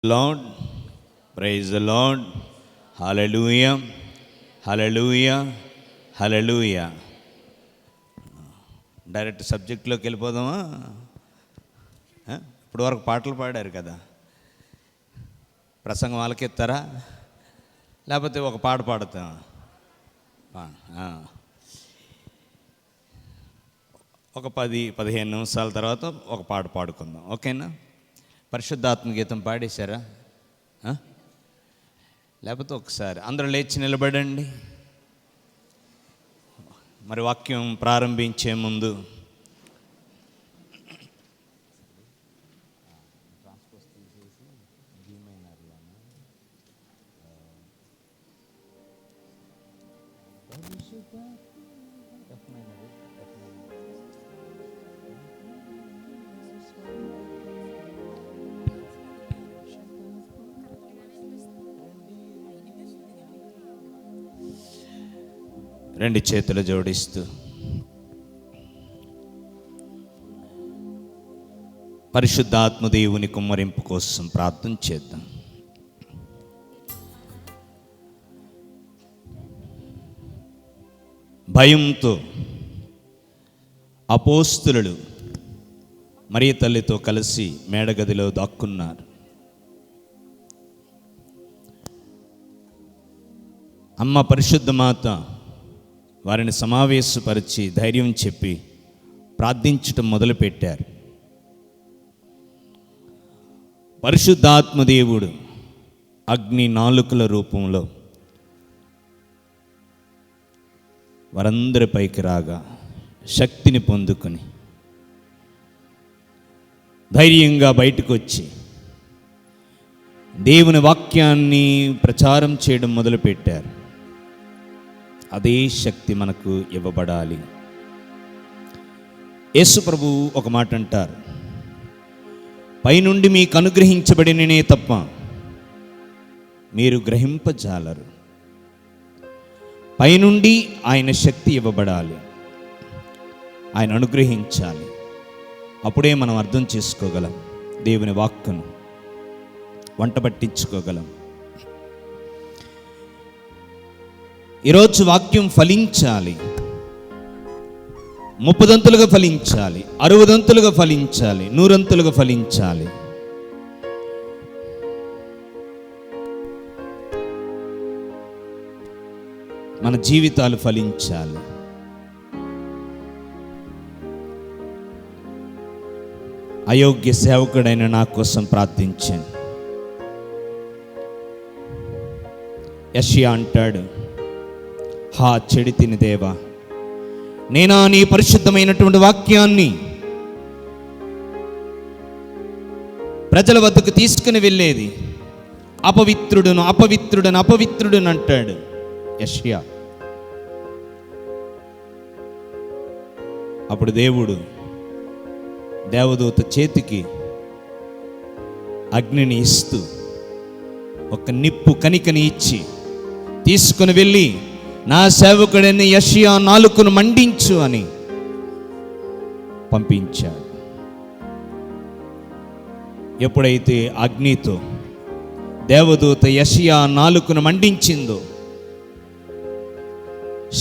Lord, praise the Lord, hallelujah, hallelujah, hallelujah. Direct సబ్జెక్ట్లోకి వెళ్ళిపోదామా? ఇప్పుడు వరకు పాటలు పాడారు కదా, ప్రసంగం వాళ్ళకెత్తారా లేకపోతే ఒక పాట పాడుతాం? ఒక 10-15 నిమిషాల తర్వాత ఒక పాట పాడుకుందాం, ఓకేనా? పరిశుద్ధాత్మ గీతం పాడేశారా? లేకపోతే ఒకసారి అందరూ లేచి నిలబడండి. మరి వాక్యం ప్రారంభించే ముందు రెండు చేతులు జోడిస్తూ పరిశుద్ధాత్మ దేవుని కుమ్మరింపు కోసం ప్రార్థన చేద్దాం. భయంతో అపోస్తులు మరియ తల్లితో కలిసి మేడగదిలో దాక్కున్నారు. అమ్మ పరిశుద్ధ మాత వారిని సమావేశపరిచి ధైర్యం చెప్పి ప్రార్థించటం మొదలుపెట్టారు. పరిశుద్ధాత్మదేవుడు అగ్ని నాలుకల రూపంలో వారందరిపైకి రాగా శక్తిని పొందుకొని ధైర్యంగా బయటకు వచ్చి దేవుని వాక్యాన్ని ప్రచారం చేయడం మొదలుపెట్టారు. అదే శక్తి మనకు ఇవ్వబడాలి. యేసు ప్రభు ఒక మాట అంటారు, పైనుండి మీకు అనుగ్రహించబడిననే తప్ప మీరు గ్రహింపజాలరు. పైనుండి ఆయన శక్తి ఇవ్వబడాలి, ఆయన అనుగ్రహించాలి. అప్పుడే మనం అర్థం చేసుకోగలం, దేవుని వాక్కును వంట పట్టించుకోగలం. ఈరోజు వాక్యం ఫలించాలి, 30 ఫలించాలి, 60 ఫలించాలి, 100 ఫలించాలి. మన జీవితాలు ఫలించాలి. అయోగ్య సేవకుడైన నా కోసం ప్రార్థించాను. యెషయా అంటాడు, హా చెడి తిని దేవా, నేనా నీ పరిశుద్ధమైనటువంటి వాక్యాన్ని ప్రజల వద్దకు తీసుకుని వెళ్ళేది అపవిత్రుడును అపవిత్రుడను అపవిత్రుడును అంటాడు యెషయా. అప్పుడు దేవుడు దేవదూత చేతికి అగ్నిని ఇస్తూ ఒక నిప్పు కణికని ఇచ్చి తీసుకుని వెళ్ళి నా సేవకుడైన యెషయా నాలుకను మండించు అని పంపించాడు. ఎప్పుడైతే అగ్నితో దేవదూత యెషయా నాలుకను మండించిందో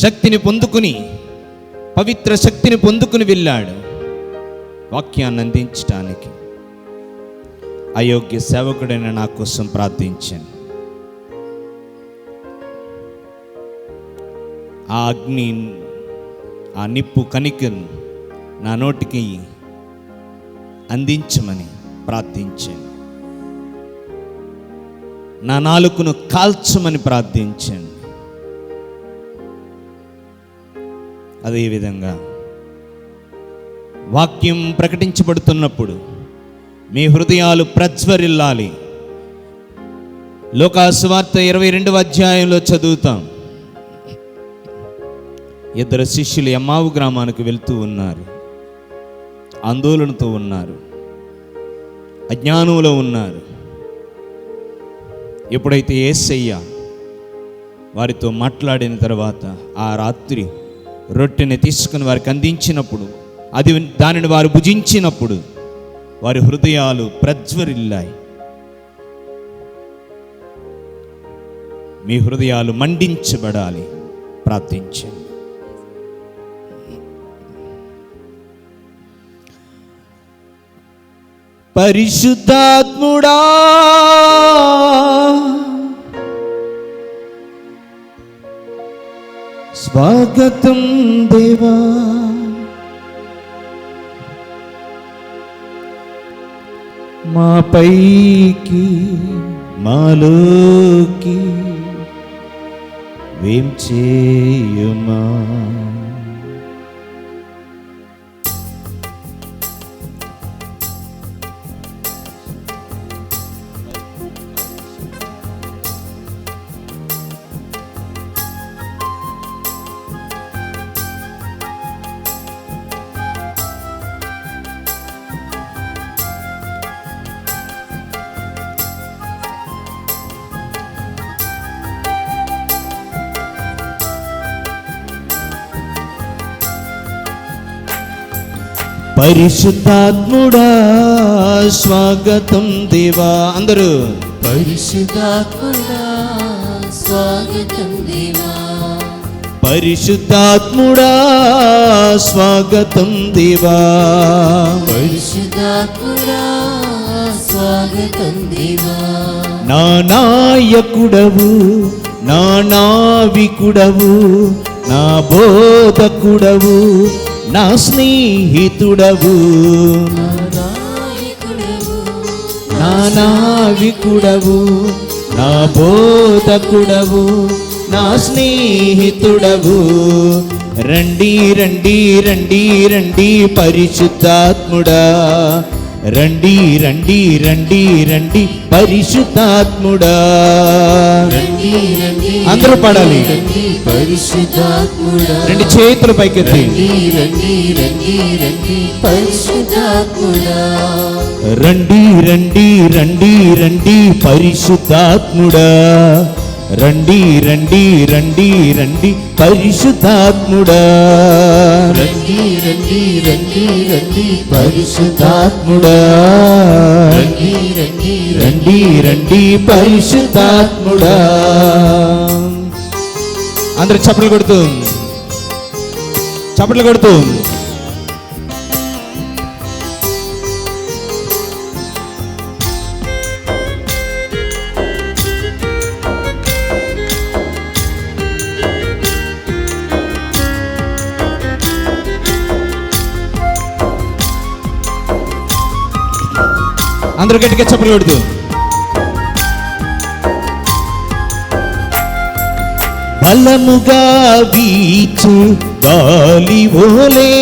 శక్తిని పొందుకుని, పవిత్ర శక్తిని పొందుకుని వెళ్ళాడు వాక్యాన్ని అందించడానికి. అయోగ్య సేవకుడైన నా కోసం ప్రార్థించాను. ఆ అగ్ని, ఆ నిప్పు కణికను నా నోటికి అందించమని ప్రార్థించాను. నా నాలుకను కాల్చమని ప్రార్థించాను. అదేవిధంగా వాక్యం ప్రకటించబడుతున్నప్పుడు మీ హృదయాలు ప్రజ్వరిల్లాలి. లోకా సువార్త 22వ అధ్యాయంలో చదువుతాం. 2 శిష్యులు ఎమ్మావు గ్రామానికి వెళ్తూ ఉన్నారు. ఆందోళనతో ఉన్నారు, అజ్ఞానంలో ఉన్నారు. ఎప్పుడైతే యేసయ్య వారితో మాట్లాడిన తర్వాత ఆ రాత్రి రొట్టెని తీసుకుని వారికి అందించినప్పుడు, దానిని వారు భుజించినప్పుడు వారి హృదయాలు ప్రజ్వరిల్లాయి. మీ హృదయాలు మండించబడాలి. ప్రార్థించండి. పరిశుద్ధాత్ముడా, స్వాగతం దేవా. మా పైకి మాలోకి వేం చేయుమా. పరిశుద్ధాత్ముడా, స్వాగతం దేవా. అందరూ పరిశుద్ధాత్ముడా, స్వాగతం దేవా. పరిశుద్ధాత్ముడా, స్వాగతం దేవా. పరిశుద్ధాత్ముడా, స్వాగతం దేవా. నా నాయకుడవు, నా నావికుడవు, నా బోధకుడవు, నా స్నేహితుడవు, నా నావికుడవు, నా బోధకుడవు, నా స్నేహితుడవు. రండి రండి రండి రండి పరిశుద్ధాత్ముడా, రండి రండి రండి రండి పరిశుద్ధాత్ముడా. అందరూ పాడాలి. పరిశుద్ధాత్ముడా, రెండు చేతులు పైకెత్తి. రండి రండి రండి పరిశుద్ధాత్ముడా. రండి రండి రండి రండి పరిశుద్ధాత్ముడా. రండి రండి రండి రండి పరిశుద్ధాత్ముడా. రండి రండి రండి రండి పరిశుద్ధాత్ముడా. రండి రండి రండి రండి పరిశుద్ధాత్ముడా. అందరూ చప్పట్లు కొడుతూ, చప్పట్లు కొడుతూ. అందరూ గట్టిగా చప్పట్లు కొడుతూ. బలముగా వీచు గాలి ఓలే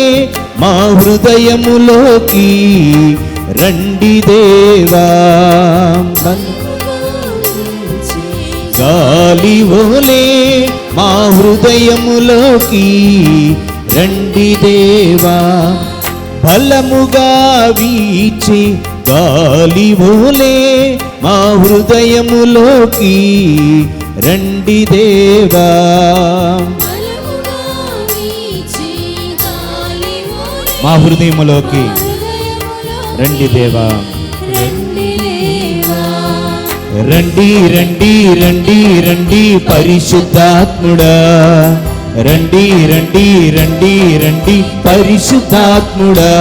మా హృదయములోకి రండి దేవా. గాలి ఓలే మా హృదయములోకి రండి దేవా. బలముగా వీచి గాలి ఓలే మా హృదయములోకి రండి దేవా. మా హృదయములోకి రండి దేవా. రండి రండి రండి రండి పరిశుద్ధాత్ముడా. రండి రండి రండి రండి పరిశుద్ధాత్ముడా.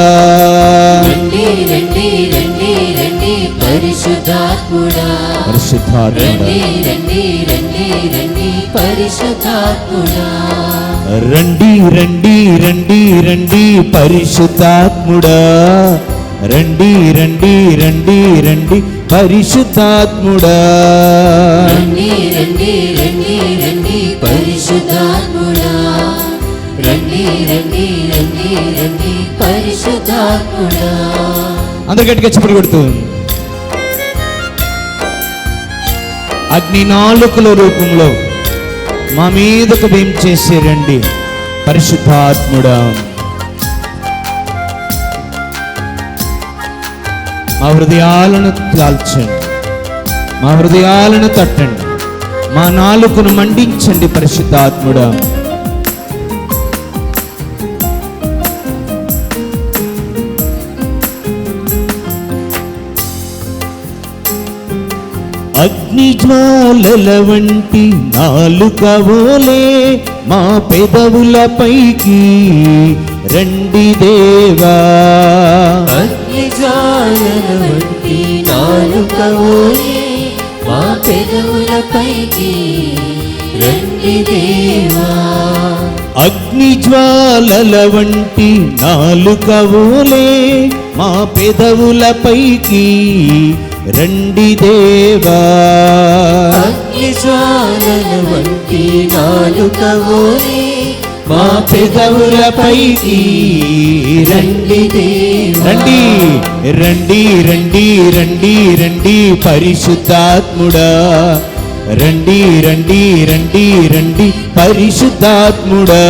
రండి రండి రండి రండి పరిశుద్ధాత్ముడా. పరిశుద్ధాత్ముడా. రండి రండి రండి పరిశుద్ధాత్ముడా. రండి రండి రండి రండి పరిశుద్ధాత్ముడా. రండి రండి రండి రండి పరిశుద్ధాత్ముడా. రండి రండి రండి రండి పరిశుద్ధాత్ముడా. రండి రండి రండి రండి పరిశుద్ధాత్ముడా. అందరు గట్టిగా చప్పట్లు కొడుతూ. అగ్ని నాలుకల రూపంలో మా మీదకు వేం చేసి రండి పరిశుద్ధాత్ముడా. మా హృదయాలను కాల్చండి, మా హృదయాలను తట్టండి, మా నాలుకను మండించండి పరిశుద్ధాత్ముడా. అగ్నిజ్వాలల వంటి నాలుకవోలే మా పెదవులపైకి రండి దేవా. అగ్నిజ్వాలల వంటి నాలుకవోలే మా పెదవులపైకి రండి దేవా. అగ్నిజ్వాలల వంటి నాలుకవోలే మా పెదవులపైకి రండి దేవా. అగ్నిజ్వాలల వంటి నాలుకవోలే మా పెదవులపైకి రండి దేవా. రండి రండి రండి రండి రండి పరిశుద్ధాత్ముడా. రండి రండి రండి రండి పరిశుద్ధాత్ముడా.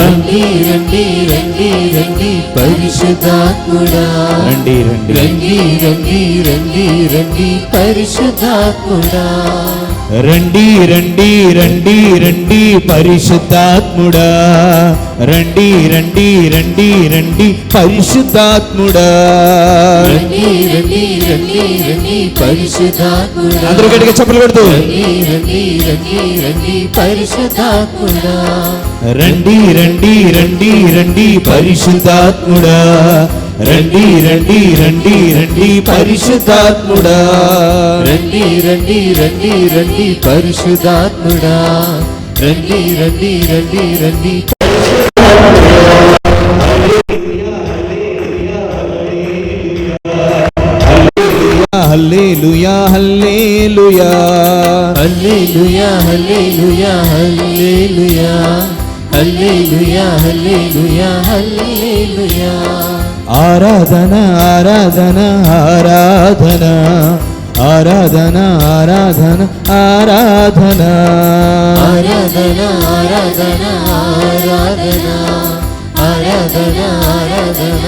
రండి రండి రండి రండి పరిశుద్ధాత్ముడా. రండి రండి రండి రండి రండి రండి పరిశుద్ధాత్ముడా. రండి రండి రండి రండి పరిశుద్ధాత్ముడా. రండి రండి రండి రండి పరిశుద్ధాత్ముడా. రండి రండి రండి రండి పరిశుద్ధాత్ముడా. అందరూ గట్టిగా చప్పట్లు కొడుతూ రండి రండి రండి రండి పరిశుద్ధాత్ముడా. రండి రండి రండి రండి పరిశుద్ధాత్ముడా. రండి రండి రండి రండి పరిశుద్ధాత్ముడా. రండి రండి రండి రండి పరిశుద్ధాత్ముడా. రండి రండి రండి రండి. హల్లెలూయా hallelujah hallelujah hallelujah hallelujah hallelujah hallelujah హల్లెలూయా. ఆరాధన ఆరాధన ఆరాధన ఆరాధన ఆరాధన ఆరాధన ఆరాధన ఆరాధన ఆరాధన ఆరాధన ఆరాధన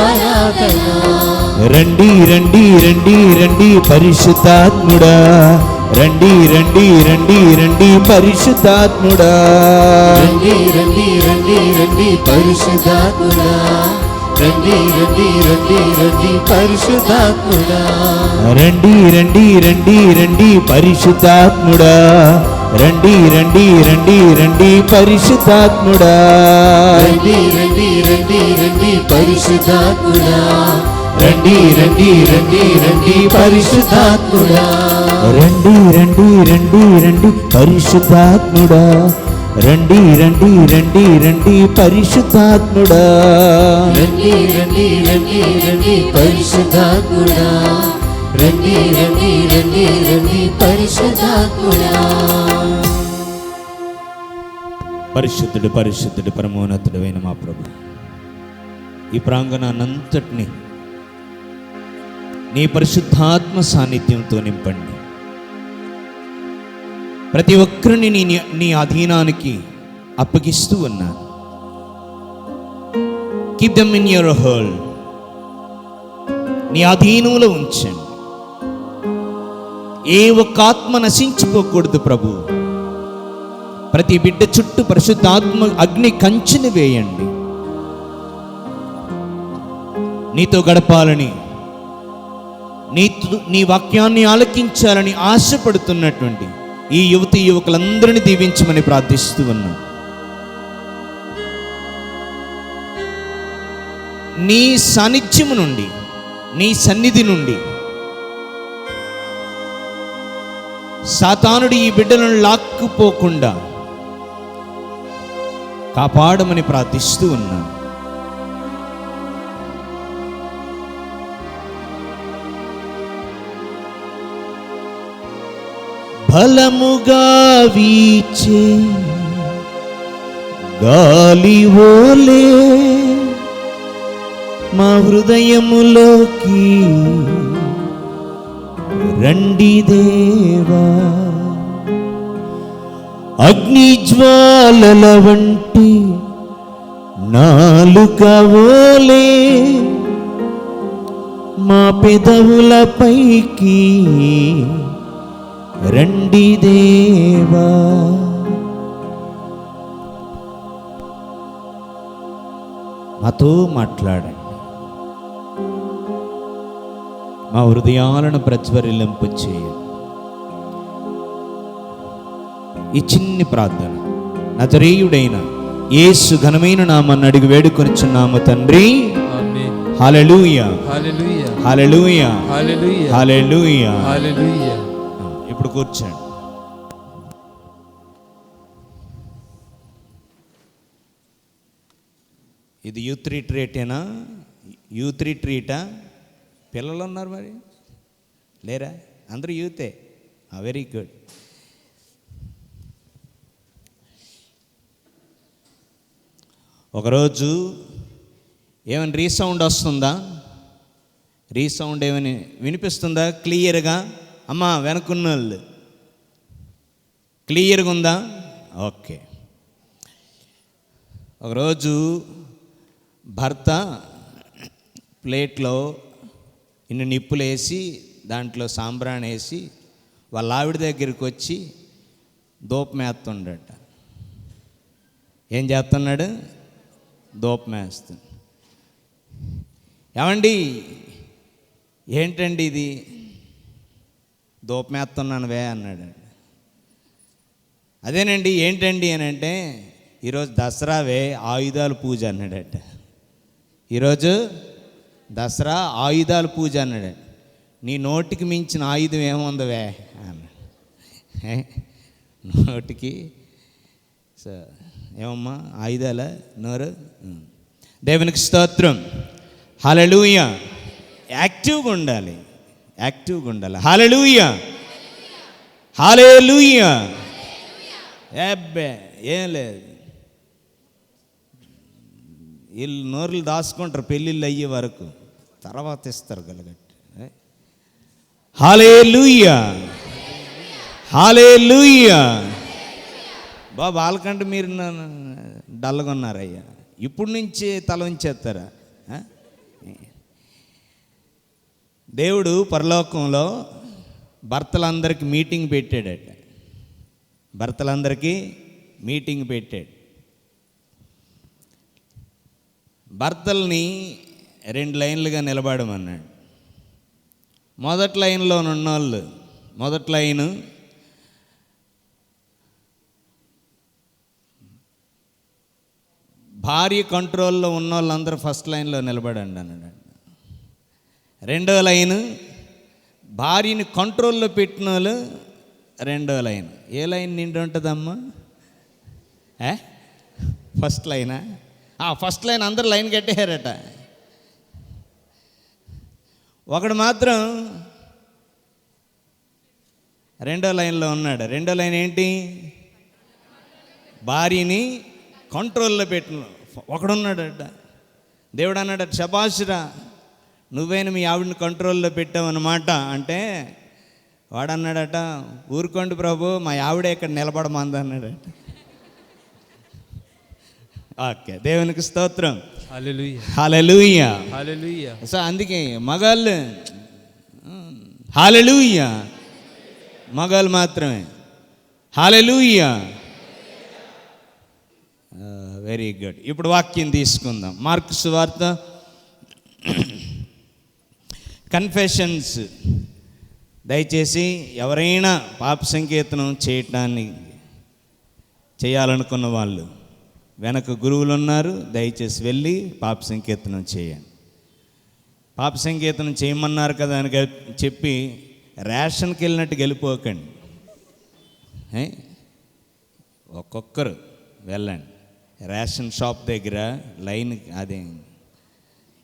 ఆరాధన. రండి రండి రండి రండి పరిశుద్ధాత్ముడా. రండి రండి రండి రండి పరిశుద్ధాత్ముడా. రండి రండి రండి రండి పరిశుద్ధాత్ముడా. రండి రండి రండి రండి పరిశుద్ధాత్ముడా. రండి రండి రండి రండి పరిశుద్ధాత్ముడా. రండి రండి రండి రండి పరిశుద్ధాత్ముడా. రండి రండి రండి రండి పరిశుద్ధాత్ముడా. రండి రండి రండి రండి పరిశుద్ధాత్ముడా. రండి రండి రండి రండి పరిశుద్ధాత్ముడా. రండి రండి రండి రండి పరిశుద్ధాత్ముడా. రండి రండి రండి రండి పరిశుద్ధాత్ముడా. రండి రండి రండి రండి పరిశుద్ధాత్ముడా. పరిశుద్ధుడు పరిశుద్ధుడు పరమోన్నతుడు అయిన మా ప్రభు, ఈ ప్రాంగణాన్నంతటిని నీ పరిశుద్ధాత్మ సాన్నిధ్యంతో నింపండి. ప్రతి ఒక్కరిని నీ అధీనానికి అప్పగిస్తూ ఉన్నాను. Keep them in your hold. నీ అధీనంలో ఉంచండి. ఏ ఒక్క ఆత్మ నశించిపోకూడదు ప్రభు. ప్రతి బిడ్డ చుట్టూ పరిశుద్ధాత్మ అగ్ని కంచెని వేయండి. నీతో గడపాలని, నీ వాక్యాన్ని ఆలకించాలని ఆశపడుతున్నటువంటి ఈ యువతి యువకులందరినీ దీవించమని ప్రార్థిస్తూ ఉన్నాం. నీ సాన్నిధ్యము నుండి, నీ సన్నిధి నుండి సాతానుడు ఈ బిడ్డలను లాక్కుపోకుండా కాపాడమని ప్రార్థిస్తూ ఉన్నాం. బలముగా వీచే గాలి ఓలే మా హృదయములోకి రండి దేవా. అగ్నిజ్వాలల వంటి నాలుక ఓలే మా పెదవులపైకి రండి దేవా. మాతో మాట్లాడండి. మా హృదయాలను ప్రజ్వరిల్లింపు చేయండి. ఈ చిన్ని ప్రార్థన నజరేయుడైన యేసు ఘనమైన నామాన్ని అడిగి వేడుకొనిచున్నాము తండ్రి. ఆమేన్. హల్లెలూయా, హల్లెలూయా, హల్లెలూయా, హల్లెలూయా, హల్లెలూయా. హల్లెలూయా. ఇప్పుడు కూర్చోండి. ఇది యూత్ రిట్రీటేనా? యూత్ రిట్రీటా? పిల్లలు ఉన్నారు మరి లేరా? అందరూ యూతే. Very good. ఒకరోజు ఏమైనా రీసౌండ్ వస్తుందా? రీసౌండ్ ఏమని వినిపిస్తుందా క్లియర్గా? అమ్మా వెనకున్న వాళ్ళు క్లియర్గా ఉందా? ఓకే. ఒకరోజు భర్త ప్లేట్లో ఇన్ని నిప్పులు వేసి దాంట్లో సాంబ్రాణి వేసి వాళ్ళ ఆవిడ దగ్గరికి వచ్చి దూపమేస్తుండట. ఏం చేస్తున్నాడు? దూపమేస్తుంది. ఏమండి ఏంటండి ఇది? దూపమేస్తున్నాను వే అన్నాడు. అదేనండి ఏంటండి అని అంటే, ఈరోజు దసరావే ఆయుధాల పూజ అన్నాడట. ఈరోజు దసరా ఆయుధాల పూజ అన్నాడు. నీ నోటికి మించిన ఆయుధం ఏముందవే అన్నాడు. నోటికి ఏమమ్మా ఆయుధాల నోరు? దేవునికి స్తోత్రం. హల్లెలూయా. యాక్టివ్గా ఉండాలి, యాక్టివ్గా ఉండాలి. హల్లెలూయా, హల్లెలూయా. అబ్బే ఏం లేదు, వీళ్ళు నోరులు దాచుకుంటారు పెళ్ళిళ్ళు అయ్యే వరకు, తర్వాత ఇస్తారు గలగట్టి. హల్లెలూయా, హల్లెలూయా. బాబు వాళ్ళకంటే మీరు డల్గా ఉన్నారయ్యా. ఇప్పుడు నుంచి తల ఉంచేస్తారా? దేవుడు పరలోకంలో భర్తలందరికీ మీటింగ్ పెట్టాడట. భర్తలందరికీ మీటింగ్ పెట్టాడు. భర్తల్ని 2 లైన్లుగా నిలబడమన్నాడు. మొదటి లైన్లో ఉన్నోళ్ళు, మొదటి లైను భార్య కంట్రోల్లో ఉన్న వాళ్ళందరూ ఫస్ట్ లైన్లో నిలబడండి అన్నాడు. రెండో లైను భార్యని కంట్రోల్లో పెట్టిన వాళ్ళు రెండో లైన్. ఏ లైన్ నిండి ఉంటుందమ్మా? ఫస్ట్ లైనా? ఫస్ట్ లైన్ అందరు లైన్ కట్టేశారట. ఒకడు మాత్రం రెండో లైన్లో ఉన్నాడు. రెండో లైన్ ఏంటి? భార్యని కంట్రోల్లో పెట్టిన ఒకడున్నాడట. దేవుడు అన్నాడట, శబాషురా నువ్వైనా మీ ఆవిడని కంట్రోల్లో పెట్టావన్నమాట. అంటే వాడన్నాడట, ఊరుకోండి ప్రభు మా ఆవిడే ఇక్కడ నిలబడమంది అన్నాడట. ఓకే, దేవునికి స్తోత్రం. హల్లెలూయా, హల్లెలూయా, హల్లెలూయా. సో అందుకే మగాళ్ళు హల్లెలూయా, మగాళ్ళు మాత్రమే హల్లెలూయా. Very good. ఇప్పుడు వాక్యం తీసుకుందాం. మార్కు సువార్త కన్ఫెషన్స్. దయచేసి ఎవరైనా పాప సంకీర్తనం చేయాలనుకున్న వాళ్ళు వెనక గురువులు ఉన్నారు, దయచేసి వెళ్ళి పాప సంకీర్తనం చేయండి. పాప సంకీర్తనం చేయమన్నారు కదా అని చెప్పి రేషన్కి వెళ్ళినట్టు వెళ్ళిపోకండి. ఒక్కొక్కరు వెళ్ళండి రేషన్ షాప్ దగ్గర లైన్. అదే.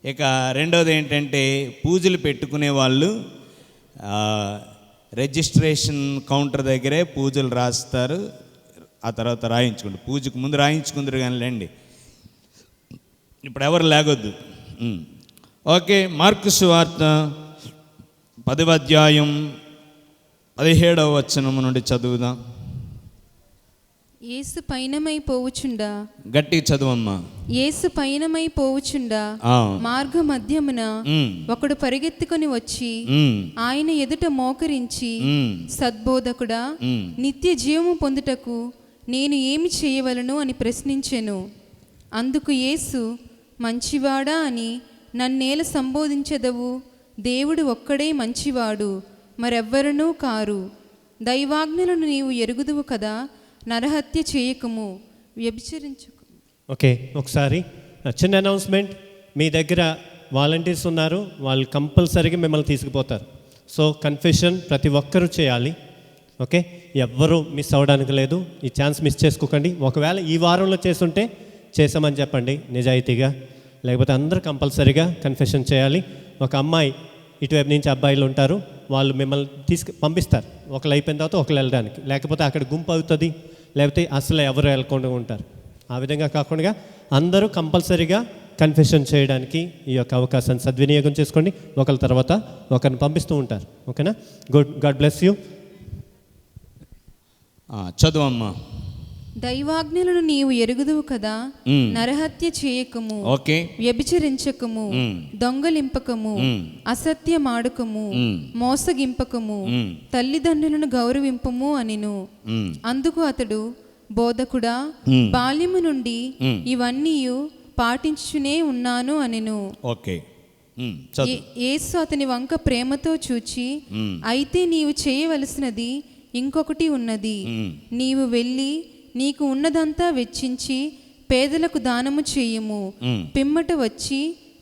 ఇక రెండోది ఏంటంటే, పూజలు పెట్టుకునే వాళ్ళు రిజిస్ట్రేషన్ కౌంటర్ దగ్గరే పూజలు రాస్తారు, ఆ తర్వాత రాయించుకోండి. పూజకు ముందు రాయించుకుందరు కానీ లేండి, ఇప్పుడు ఎవరు లేగొద్దు. ఓకే, మార్కు సువార్త 10వ అధ్యాయం 17వ వచనం నుండి చదువుదాం. యేసు పయనమై పోవుచుండా, గట్టి చదువమ్మా. యేసు పయనమై పోవుచుండా మార్గ మధ్యమున ఒకడు పరిగెత్తుకొని వచ్చి ఆయన ఎదుట మోకరించి, సద్బోధకుడా, నిత్య జీవము పొందుటకు నేను ఏమి చేయవలను అని ప్రశ్నించెను. అందుకు యేసు, మంచివాడా అని నన్నేల సంబోధించెదవు? దేవుడు ఒక్కడే మంచివాడు, మరెవ్వరనూ కారు. దైవాజ్ఞలను నీవు ఎరుగుదువు కదా, నరహత్య చేయకము, వ్యభిచరించకము. ఓకే, ఒకసారి చిన్న అనౌన్స్మెంట్. మీ దగ్గర వాలంటీర్స్ ఉన్నారు, వాళ్ళు కంపల్సరీగా మిమ్మల్ని తీసుకుపోతారు. సో కన్ఫెషన్ ప్రతి ఒక్కరూ చేయాలి. ఓకే, ఎవ్వరూ మిస్ అవ్వడానికి లేదు. ఈ ఛాన్స్ మిస్ చేసుకోకండి. ఒకవేళ ఈ వారంలో చేస్తుంటే చేసామని చెప్పండి నిజాయితీగా, లేకపోతే అందరూ కంపల్సరీగా కన్ఫెషన్ చేయాలి. ఒక అమ్మాయి ఇటువైపు నుంచి అబ్బాయిలు ఉంటారు, వాళ్ళు మిమ్మల్ని పంపిస్తారు. ఒకళ్ళు అయిపోయిన తర్వాత ఒకళ్ళు వెళ్ళడానికి, లేకపోతే అక్కడ గుంపు అవుతుంది, లేకపోతే అసలు ఎవరు వెళ్ళకుండా ఉంటారు. ఆ విధంగా కాకుండా అందరూ కంపల్సరీగా కన్ఫెషన్ చేయడానికి ఈ యొక్క అవకాశాన్ని సద్వినియోగం చేసుకోండి. ఒకరి తర్వాత ఒకరిని పంపిస్తూ ఉంటారు. ఓకేనా? God bless you. చదువమ్మా. దైవాజ్ఞలను నీవు ఎరుగుదువు కదా, నరహత్య చేయకము, ఓకే, వ్యభిచరించకము, దొంగలింపకము, అసత్యమాడకము, మోసగింపకము, తల్లిదండ్రులను గౌరవింపము అనిను. అందుకు అతడు, బోధకుడా, బాల్యము నుండి ఇవన్నీ పాటించునే ఉన్నాను అనిను. ఓకే. యేసు అతని వంక ప్రేమతో చూచి, అయితే నీవు చేయవలసినది ఇంకొకటి ఉన్నది. నీవు వెళ్ళి నీకు ఉన్నదంతా వెచ్చించి పేదలకు దానము చేయుము, పిమ్మట వచ్చి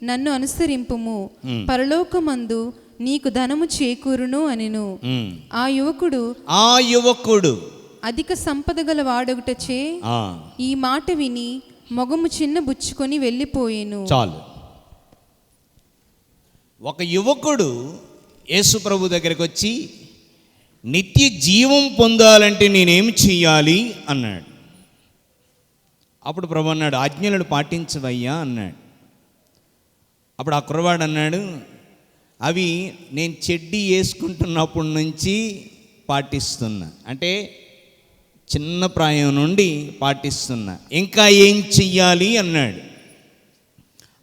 నన్ను అనుసరింపుము, పరలోకమందు నీకు ధనము చేకూరును అనిను. ఆ యువకుడు అధిక సంపద గల వాడొకటచే ఈ మాట విని మొగము చిన్న బుచ్చుకొని వెళ్ళిపోయేను. చాలు. ఒక యువకుడు యేసు ప్రభు దగ్గరికి వచ్చి, నిత్య జీవం పొందాలంటే నేనేం చెయ్యాలి అన్నాడు. అప్పుడు ప్రభు అన్నాడు, ఆజ్ఞలను పాటించవయ్యా అన్నాడు. అప్పుడు ఆ కుర్రవాడు అన్నాడు, అవి నేను చెడ్డీ వేసుకుంటున్నప్పటి నుంచి పాటిస్తున్నా, అంటే చిన్న ప్రాయం నుండి పాటిస్తున్నా, ఇంకా ఏం చెయ్యాలి అన్నాడు.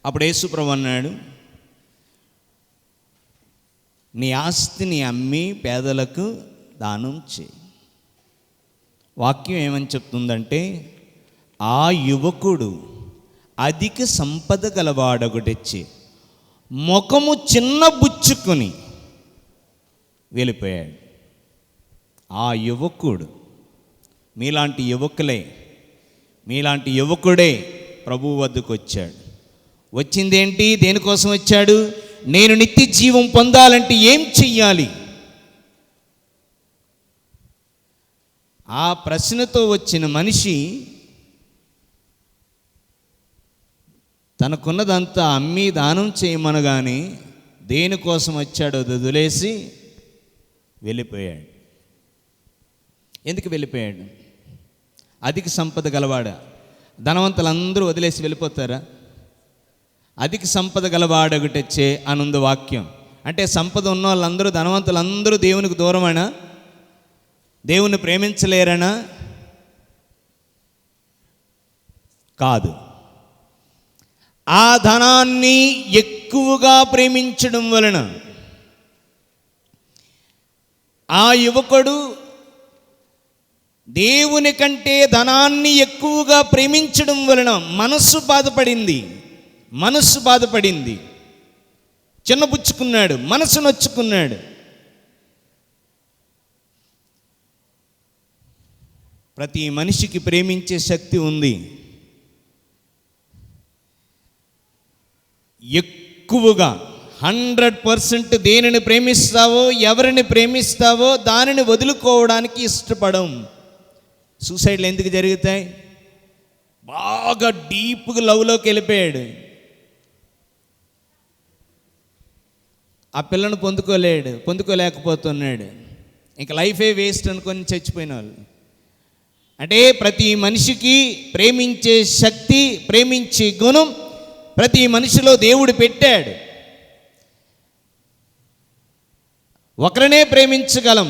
అప్పుడు యేసు ప్రభు అన్నాడు, నీ ఆస్తిని అమ్మి పేదలకు దానం చేయి. వాక్యం ఏమని చెప్తుందంటే, ఆ యువకుడు అధిక సంపద గలవాడొకటిచ్చి ముఖము చిన్న బుచ్చుకొని వెళ్ళిపోయాడు. ఆ యువకుడు, మీలాంటి యువకులే, మీలాంటి యువకుడే ప్రభువు వద్దకు వచ్చాడు. వచ్చిందేంటి? దేనికోసం వచ్చాడు? నేను నిత్య జీవం పొందాలంటే ఏం చెయ్యాలి? ఆ ప్రశ్నతో వచ్చిన మనిషి తనకున్నదంతా అమ్మి దానం చేయమనగానే దేనికోసం వచ్చాడో వదిలేసి వెళ్ళిపోయాడు. ఎందుకు వెళ్ళిపోయాడు? అధిక సంపద గలవాడ. ధనవంతులందరూ వదిలేసి వెళ్ళిపోతారా? అధిక సంపద గలవాడొకటొచ్చే అనుంది వాక్యం. అంటే సంపద ఉన్న వాళ్ళందరూ, ధనవంతులందరూ దేవునికి దూరమేనా? దేవుణ్ణి ప్రేమించలేరనా? కాదు. ఆ ధనాన్ని ఎక్కువగా ప్రేమించడం వలన ఆ యువకుడు దేవుని కంటే ధనాన్ని ఎక్కువగా ప్రేమించడం వలన మనస్సు బాధపడింది, చిన్నబుచ్చుకున్నాడు, మనసు నొచ్చుకున్నాడు. ప్రతి మనిషికి ప్రేమించే శక్తి ఉంది. ఎక్కువగా 100% దేనిని ప్రేమిస్తావో, ఎవరిని ప్రేమిస్తావో దానిని వదులుకోవడానికి ఇష్టపడం. సూసైడ్లు ఎందుకు జరుగుతాయి? బాగా డీప్గా లవ్లోకి వెళ్ళిపోయాడు, ఆ పిల్లను పొందుకోలేకపోతున్నాడు, ఇంకా లైఫే వేస్ట్ అనుకొని చచ్చిపోయిన వాళ్ళు. అంటే ప్రతి మనిషికి ప్రేమించే శక్తి, ప్రేమించే గుణం ప్రతి మనిషిలో దేవుడు పెట్టాడు. ఒకరినే ప్రేమించగలం,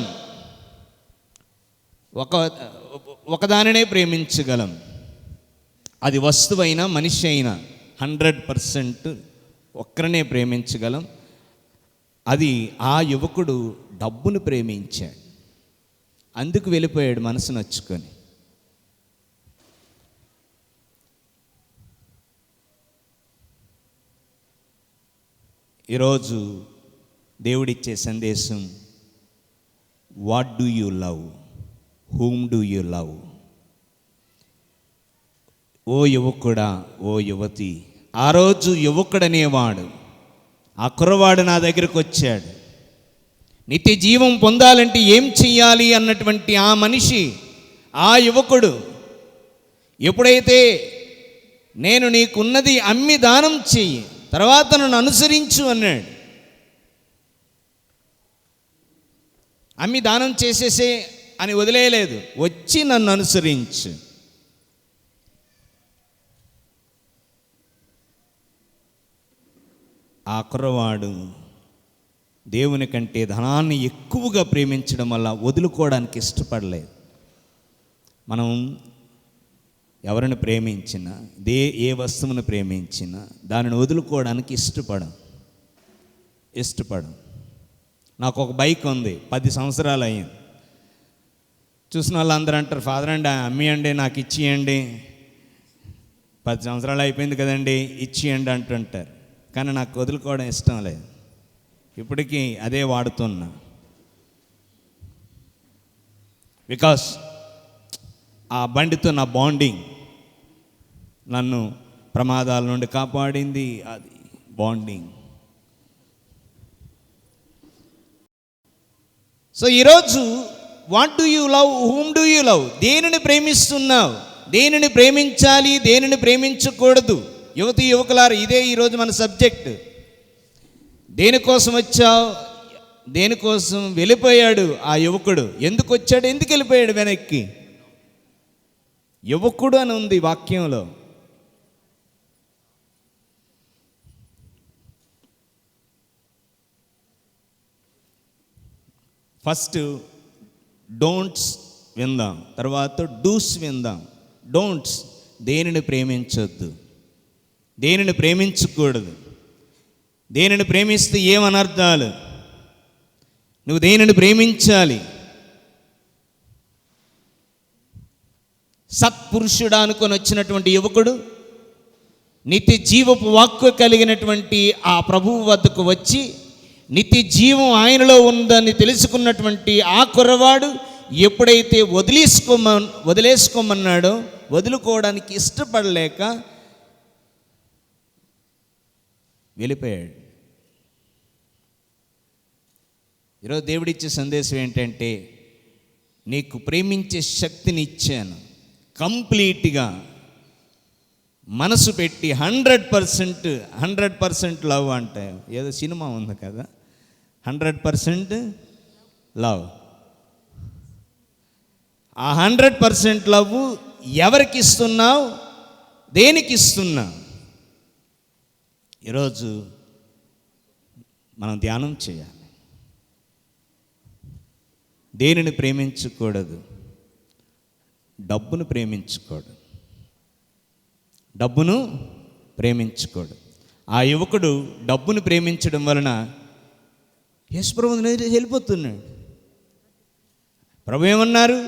ఒకదానినే ప్రేమించగలం. అది వస్తువైనా మనిషి అయినా 100% ఒక్కరినే ప్రేమించగలం. అది ఆ యువకుడు డబ్బును ప్రేమించాడు, అందుకు వెళ్ళిపోయాడు మనసు నచ్చుకొని. ఈరోజు దేవుడిచ్చే సందేశం, what do you love, whom do you love? ఓ యువకుడా, ఓ యువతి, ఆ రోజు యువకుడనేవాడు, ఆ కుర్రవాడు నా దగ్గరకు వచ్చాడు. నిత్య జీవం పొందాలంటే ఏం చెయ్యాలి అన్నటువంటి ఆ మనిషి, ఆ యువకుడు ఎప్పుడైతే నేను నీకున్నది అమ్మి దానం చెయ్యి, తర్వాత నన్ను అనుసరించు అన్నాడు. అమ్మి దానం చేసేసే అని వదిలేయలేదు, వచ్చి నన్ను అనుసరించు. ఆ కుర్రవాడు దేవుని కంటే ధనాన్ని ఎక్కువగా ప్రేమించడం వల్ల వదులుకోవడానికి ఇష్టపడలేదు. మనం ఎవరిని ప్రేమించినా, ఏ వస్తువును ప్రేమించినా దానిని వదులుకోవడానికి ఇష్టపడం. నాకు ఒక బైక్ ఉంది, 10 సంవత్సరాలు అయ్యింది. చూసిన వాళ్ళందరూ అంటారు, ఫాదర్ అండి అమ్మియండి, నాకు ఇచ్చియండి, 10 సంవత్సరాలు అయిపోయింది కదండి, ఇచ్చియండి అంటుంటారు. కానీ నాకు వదులుకోవడం ఇష్టం లేదు, ఇప్పటికీ అదే వాడుతున్నా. బికాస్ ఆ బండితో నా బాండింగ్ నన్ను ప్రమాదాల నుండి కాపాడింది, అది బాండింగ్. సో ఈరోజు what do you love, whom do you love, దేనిని ప్రేమిస్తున్నావు, దేనిని ప్రేమించాలి, దేనిని ప్రేమించకూడదు. యువతి యువకులారు, ఇదే ఈరోజు మన సబ్జెక్ట్. దేనికోసం వచ్చావు, దేనికోసం వెళ్ళిపోయాడు ఆ యువకుడు, ఎందుకు వచ్చాడు, ఎందుకు వెళ్ళిపోయాడు వెనక్కి? యువకుడు అని ఉంది వాక్యంలో. ఫస్ట్ డోంట్స్ విందాం, తర్వాత డూస్ విందాం. డోంట్స్, దేనిని ప్రేమించొద్దు, దేనిని ప్రేమించకూడదు. దేనిని ప్రేమిస్తే ఏమనర్థాలు? నువ్వు దేనిని ప్రేమించాలి? సత్పురుషుడా అనుకొని వచ్చినటువంటి యువకుడు నిత్య జీవపు వాక్కు కలిగినటువంటి ఆ ప్రభువు వద్దకు వచ్చి నిత్య జీవం ఆయనలో ఉందని తెలుసుకున్నటువంటి ఆ కుర్రవాడు ఎప్పుడైతే వదిలేసుకోమన్నాడో, వదులుకోవడానికి ఇష్టపడలేక వెళ్ళిపోయాడు. ఈరోజు దేవుడిచ్చే సందేశం ఏంటంటే, నీకు ప్రేమించే శక్తిని ఇచ్చాను, కంప్లీట్గా మనసు పెట్టి 100% లవ్ అంటే ఏదో సినిమా ఉంది కదా, 100% లవ్. ఆ 100% లవ్ ఎవరికి ఇస్తున్నావు, దేనికి ఇస్తున్నావు? ఈరోజు మనం ధ్యానం చేయాలి. దేనిని ప్రేమించకూడదు? డబ్బును ప్రేమించకూడదు, డబ్బును ప్రేమించకూడదు. ఆ యువకుడు డబ్బును ప్రేమించడం వలన యేసు ప్రభువుని వదిలేసి వెళ్ళిపోతున్నాడు. ప్రభు ఏమన్నారు?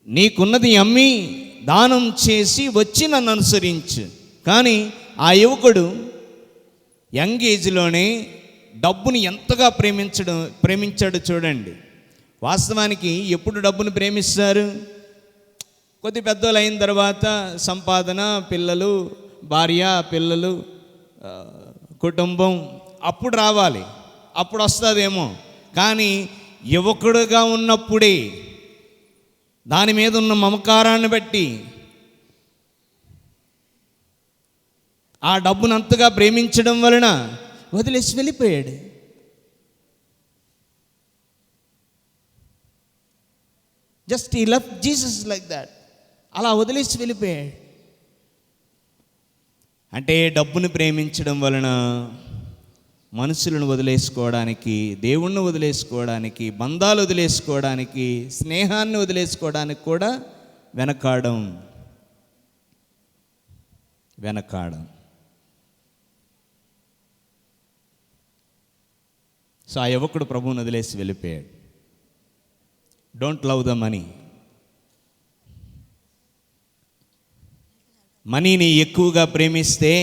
నీకున్నది అమ్మి దానం చేసి వచ్చి నన్ను అనుసరించు. కానీ ఆ యువకుడు యంగ్ ఏజ్లోనే డబ్బుని ఎంతగా ప్రేమించాడు చూడండి. వాస్తవానికి ఎప్పుడు డబ్బును ప్రేమిస్తారు? కొద్ది పెద్దోళ్ళు అయిన తర్వాత సంపాదన, పిల్లలు, భార్య, పిల్లలు, కుటుంబం అప్పుడు రావాలి, అప్పుడు వస్తుందేమో. కానీ యువకుడుగా ఉన్నప్పుడే దాని మీద ఉన్న మమకారాన్ని బట్టి ఆ డబ్బును అంతగా ప్రేమించడం వలన వదిలేసి వెళ్ళిపోయాడు. Just he love Jesus like that. అలా వదిలేసి వెళ్ళిపోయాడు. అంటే డబ్బును ప్రేమించడం వలన మనుషులను వదిలేసుకోవడానికి, దేవుణ్ణి వదిలేసుకోవడానికి, బంధాలు వదిలేసుకోవడానికి, స్నేహాన్ని వదిలేసుకోవడానికి కూడా వెనకాడం. సో ఆ యువకుడు ప్రభువుని వదిలేసి వెళ్ళిపోయాడు. Don't love the money. మనీని ఎక్కువగా ప్రేమిస్తే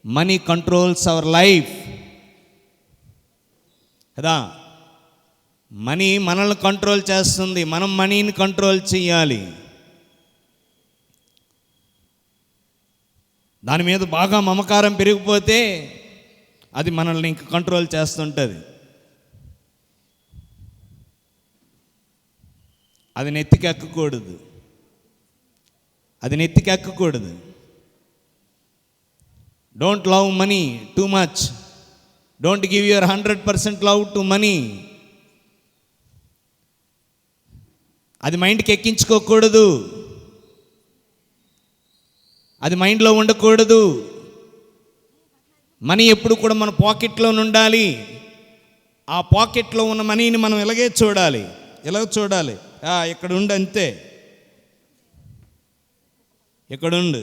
మనీ కంట్రోల్స్ అవర్ లైఫ్ కదా. మనీ మనల్ని కంట్రోల్ చేస్తుంది, మనం మనీని కంట్రోల్ చేయాలి. దాని మీద బాగా మమకారం పెరిగిపోతే అది మనల్ని ఇంక కంట్రోల్ చేస్తుంటుంది. అది నెత్తికెక్కకూడదు, అది నెత్తికెక్కకూడదు. Don't love money too much, don't give your 100% love to money. అది మైండ్కి ఎక్కించుకోకూడదు, అది మైండ్లో ఉండకూడదు. మనీ ఎప్పుడు కూడా మన పాకెట్లో ఉండాలి. ఆ పాకెట్లో ఉన్న మనీని మనం ఇలాగే చూడాలి, ఇలా చూడాలి. ఇక్కడ ఉండు, అంతే, ఇక్కడ ఉండు.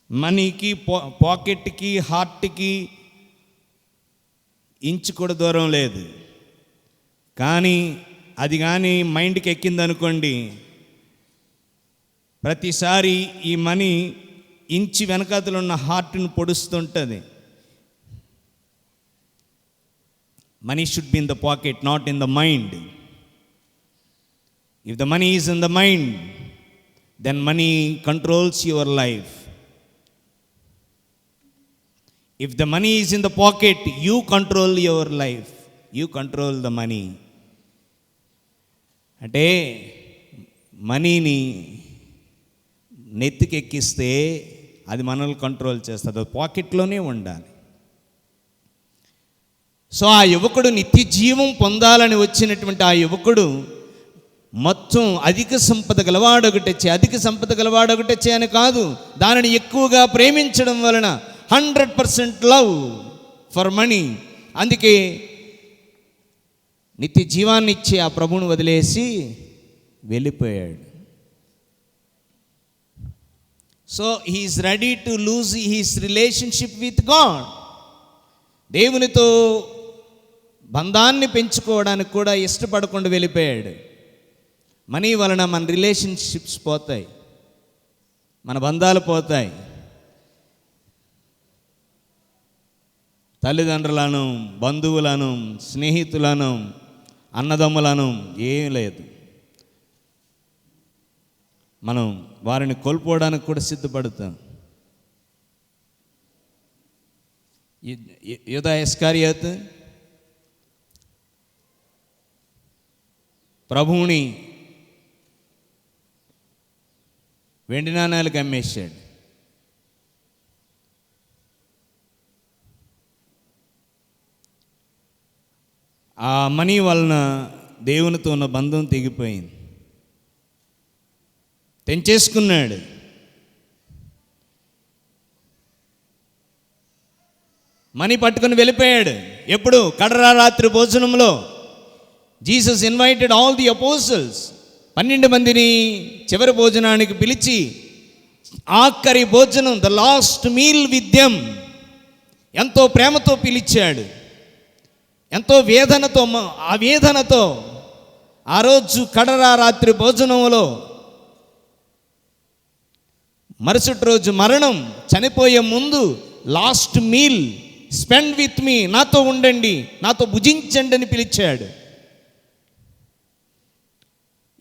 మనీకి పాకెట్కి హార్ట్కి ఇంచు కూడా దూరం లేదు. కానీ అది కానీ మైండ్కి ఎక్కిందనుకోండి, ప్రతిసారి ఈ మనీ ఇంచి వెనకాతలు ఉన్న హార్ట్ని పొడుస్తుంటుంది. Money should be in the pocket, not in the mind. If the money is in the mind, then money controls your life. If the money is in the pocket, you control your life, you control the money. అంటే మనీని నెత్తికెక్కిస్తే అది మనల్ని control చేస్తుంది, అది పాకెట్లోనే ఉండాలి. So ఆ యువకుడు నిత్య జీవం పొందాలని వచ్చినటువంటి ఆ యువకుడు మొత్తం అధిక సంపద గలవాడొకటొచ్చే అని కాదు, దానిని ఎక్కువగా ప్రేమించడం వలన 100% లవ్ ఫర్ మనీ. అందుకే నిత్య జీవాన్ని ఇచ్చే ఆ ప్రభువును వదిలేసి వెళ్ళిపోయాడు. So he's ready to lose his relationship with God. దేవునితో బంధాన్ని పెంచుకోవడానికి కూడా ఇష్టపడకుండా వెళ్ళిపోయాడు. మనీ వలన మన రిలేషన్షిప్స్ పోతాయి, మన బంధాలు పోతాయి. తల్లిదండ్రులను, బంధువులను, స్నేహితులను, అన్నదమ్ములను ఏం లేదు, మనం వారిని కోల్పోవడానికి కూడా సిద్ధపడతాం. యూదా ఇస్కరియోతు ప్రభువుని వెండి నాణాలకు అమ్మేశాడు. ఆ మనీ వలన దేవునితో ఉన్న బంధం తెగిపోయింది, తెంచేసుకున్నాడు. మనీ పట్టుకుని వెళ్ళిపోయాడు. ఎప్పుడు? కడరా రాత్రి భోజనంలో Jesus invited all the apostles, 12 మందిని చివరి భోజనానికి పిలిచి ఆఖరి భోజనం, the last meal with them, ఎంతో ప్రేమతో పిలిచాడు, ఎంతో వేదనతో. ఆ వేదనతో ఆ రోజు కడరా రాత్రి భోజనంలో మరుసటి రోజు మరణం, చనిపోయే ముందు last meal, spend with me, నాతో ఉండండి, నాతో భుజించండి అని పిలిచాడు.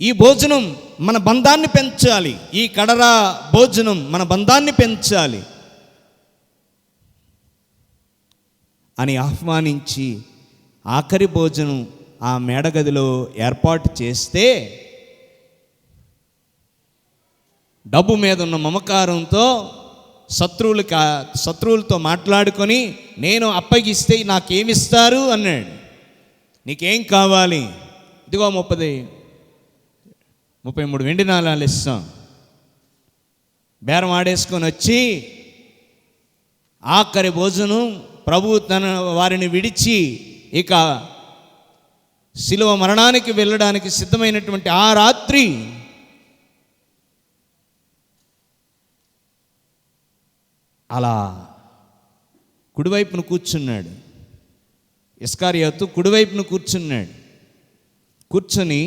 ఈ భోజనం మన బంధాన్ని పెంచాలి, ఈ కడరా భోజనం మన బంధాన్ని పెంచాలి అని ఆహ్వానించి ఆఖరి భోజనం ఆ మేడగదిలో ఏర్పాటు చేస్తే, డబ్బు మీద ఉన్న మమకారంతో శత్రువులతో మాట్లాడుకొని, నేను అప్పగిస్తే నాకేమిస్తారు అన్నాడు. నీకేం కావాలి? ఇదిగో 33 వెండి నాణాలు ఇస్తాం. బేరం ఆడేసుకొని వచ్చి ఆఖరి భోజనం ప్రభు తన వారిని విడిచి ఇక శిలువ మరణానికి వెళ్ళడానికి సిద్ధమైనటువంటి ఆ రాత్రి అలా కుడివైపున కూర్చున్నాడు. ఇస్కరియోతు కుడివైపున కూర్చొని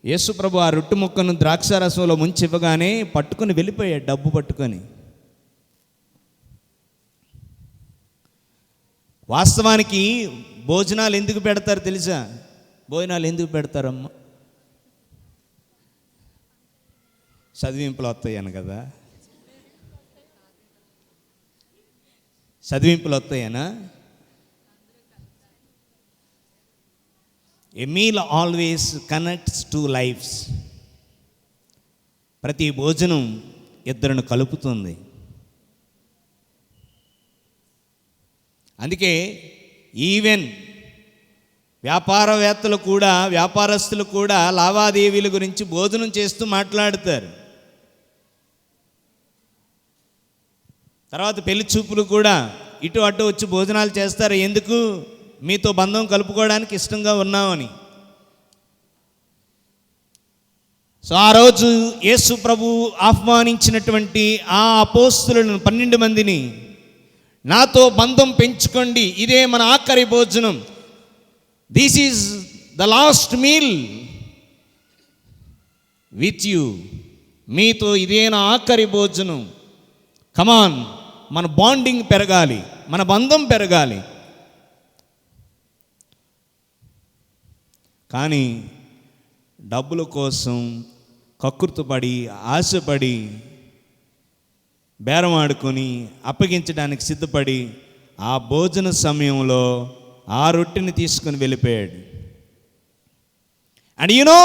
యేసుప్రభు ఆ రొట్టె ముక్కను ద్రాక్షారసంలో ముంచి ఇవ్వగానే పట్టుకొని వెళ్ళిపోయాడు, డబ్బు పట్టుకొని. వాస్తవానికి భోజనాలు ఎందుకు పెడతారు తెలుసా? భోజనాలు ఎందుకు పెడతారమ్మా? చదివింపులు వస్తాయను కదా, చదివింపులు వస్తాయనా? A meal always connects to lifes. ప్రతి భోజనం ఇద్దరిని కలుపుతుంది. అందుకే ఈవెన్ వ్యాపారవేత్తలు కూడా, వ్యాపారస్తులు కూడా లావాదేవీల గురించి భోజనం చేస్తూ మాట్లాడతారు. తర్వాత పెళ్లి చూపులు కూడా ఇటు అటు వచ్చి భోజనాలు చేస్తారు. ఎందుకు? మీతో బంధం కలుపుకోవడానికి ఇష్టంగా ఉన్నామని. సో ఆ రోజు యేసు ప్రభు ఆహ్వానించినటువంటి ఆ అపోస్తులను 12 మందిని, నాతో బంధం పెంచుకోండి, ఇదే మన ఆఖరి భోజనం, this is the last meal with you, మీతో ఇదే నా ఆఖరి భోజనం, కమాన్, మన బాండింగ్ పెరగాలి, మన బంధం పెరగాలి. కానీ డబ్బుల కోసం కక్కుర్తుపడి, ఆశపడి, బేరం ఆడుకొని అప్పగించడానికి సిద్ధపడి ఆ భోజన సమయంలో ఆ రొట్టెని తీసుకుని వెళ్ళిపోయాడు. And you know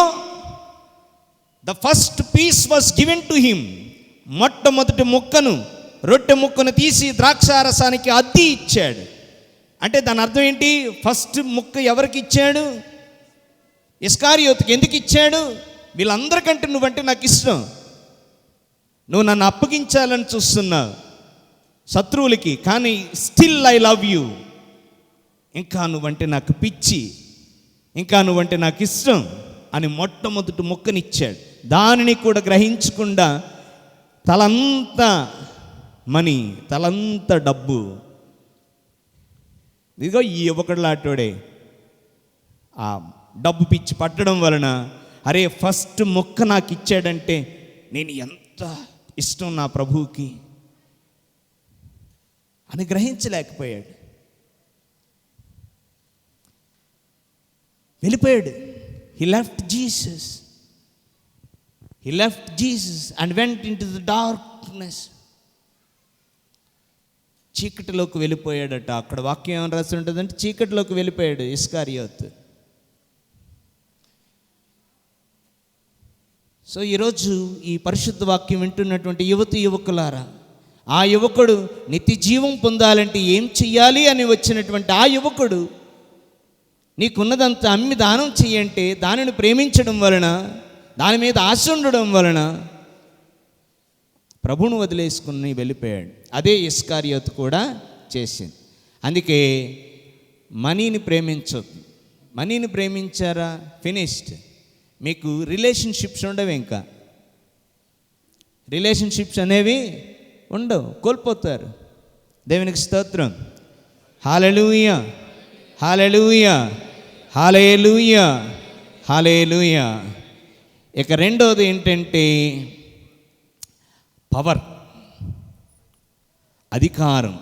the first piece was given to him. మొట్టమొదటి ముక్కను, రొట్టె ముక్కను తీసి ద్రాక్షారసానికి అద్ది ఇచ్చాడు. అంటే దాని అర్థం ఏంటి? ఫస్ట్ ముక్క ఎవరికి ఇచ్చాడు? ఇస్కారియోతుకి. ఎందుకు ఇచ్చాడు? వీళ్ళందరికంటే నువ్వంటే నాకు ఇష్టం, నువ్వు నన్ను అప్పగించాలని చూస్తున్నావు శత్రువులకి, కానీ స్టిల్ ఐ లవ్ యూ, ఇంకా నువ్వంటే నాకు పిచ్చి, ఇంకా నువ్వంటే నాకు ఇష్టం అని మొట్టమొదటి ముక్కనిచ్చాడు. దానిని కూడా గ్రహించకుండా తలంతా మనీ, తలంతా డబ్బు, ఇదిగో ఈ యువకుడులాటోడే ఆ డబ్బు పిచ్చి పట్టడం వలన, అరే ఫస్ట్ మొక్క నాకు ఇచ్చాడంటే నేను ఎంత ఇష్టం నా ప్రభువుకి అని గ్రహించలేకపోయాడు. వెళ్ళిపోయాడు. He left Jesus, he left Jesus and went into the darkness. చీకటిలోకి వెళ్ళిపోయాడట. అక్కడ వాక్యం ఏమని రాసి ఉంటుందంటే చీకటిలోకి వెళ్ళిపోయాడు ఇస్కారియోతు. సో ఈరోజు ఈ పరిశుద్ధ వాక్యం వింటున్నటువంటి యువతి యువకులారా, ఆ యువకుడు నిత్య జీవం పొందాలంటే ఏం చెయ్యాలి అని వచ్చినటువంటి ఆ యువకుడు, నీకున్నదంతా అమ్మి దానం చెయ్యంటే దానిని ప్రేమించడం వలన, దాని మీద ఆశ ఉండడం వలన ప్రభువును వదిలేసుకుని వెళ్ళిపోయాడు. అదే ఇస్కారియోతు కూడా చేసింది. అందుకే మనీని ప్రేమించొద్దు. మనీని ప్రేమించారా, ఫినిష్డ్. మీకు రిలేషన్షిప్స్ ఉండవు, ఇంకా రిలేషన్షిప్స్ అనేవి ఉండవు, కోల్పోతారు. దేవునికి స్తోత్రం. హల్లెలూయా, హల్లెలూయా, హల్లెలూయా, హల్లెలూయా. ఇక రెండోది ఏంటంటే పవర్, అధికారం.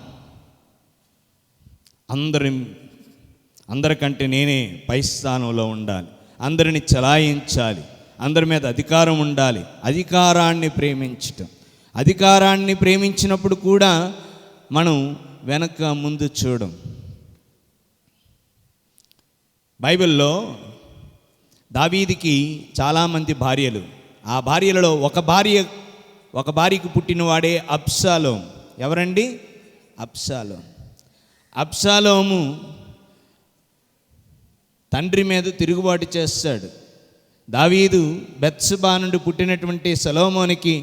అందరికంటే నేనే పై స్థానంలో ఉండాలి, అందరిని చలాయించాలి, అందరి మీద అధికారం ఉండాలి. అధికారాన్ని ప్రేమించటం. అధికారాన్ని ప్రేమించినప్పుడు కూడా మనం వెనక ముందు చూడం. బైబిల్లో దావీదుకి చాలామంది భార్యలు. ఆ భార్యలలో ఒక భార్యకు పుట్టినవాడే అబ్షాలోం. ఎవరండి? అబ్షాలోం. అబ్షాలోము తండ్రి మీద తిరుగుబాటు చేస్తాడు. దావీదు బెత్షెబా నుండి పుట్టినటువంటి సొలొమోనుకి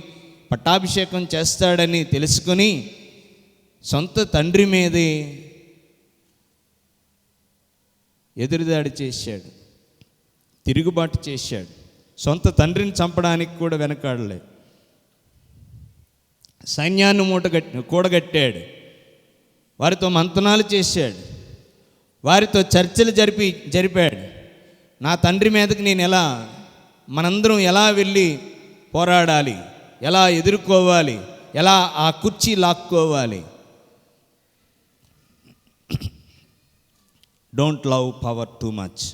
పట్టాభిషేకం చేస్తాడని తెలుసుకొని సొంత తండ్రి మీదే ఎదురుదాడి చేశాడు, తిరుగుబాటు చేశాడు. సొంత తండ్రిని చంపడానికి కూడా వెనకాడలేదు. సైన్యాన్ని కూడగట్టాడు, వారితో మంతనాలు చేశాడు, వారితో చర్చలు జరిపాడు. నా తండ్రి మీదకి నేను మనందరం ఎలా వెళ్ళి పోరాడాలి, ఎలా ఎదుర్కోవాలి, ఎలా ఆ కుర్చీ లాక్కోవాలి. Don't love power too much.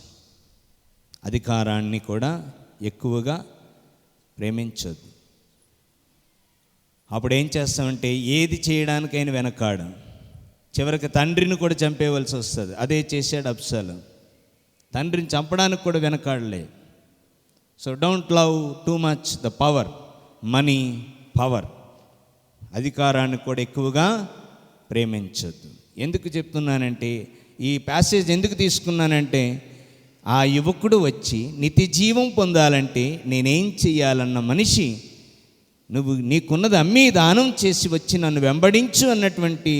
అధికారాన్ని కూడా ఎక్కువగా ప్రేమించొద్దు. అప్పుడు ఏం చేస్తామంటే ఏది చేయడానికైనా వెనకాడు, చివరికి తండ్రిని కూడా చంపేయవలసి వస్తుంది. అదే చేశాడు అబ్షాలోము. తండ్రిని చంపడానికి కూడా వెనకాడలే. So don't love too much the power, money, power, అధికారాన్ని కూడా ఎక్కువగా ప్రేమించొద్దు. ఎందుకు చెప్తున్నానంటే, ఈ ప్యాసేజ్ ఎందుకు తీసుకున్నానంటే, ఆ యువకుడు వచ్చి నిత్య జీవం పొందాలంటే నేనేం చెయ్యాలన్న మనిషి, నువ్వు నీకున్నది అమ్మి దానం చేసి వచ్చి నన్ను వెంబడించు అన్నటువంటి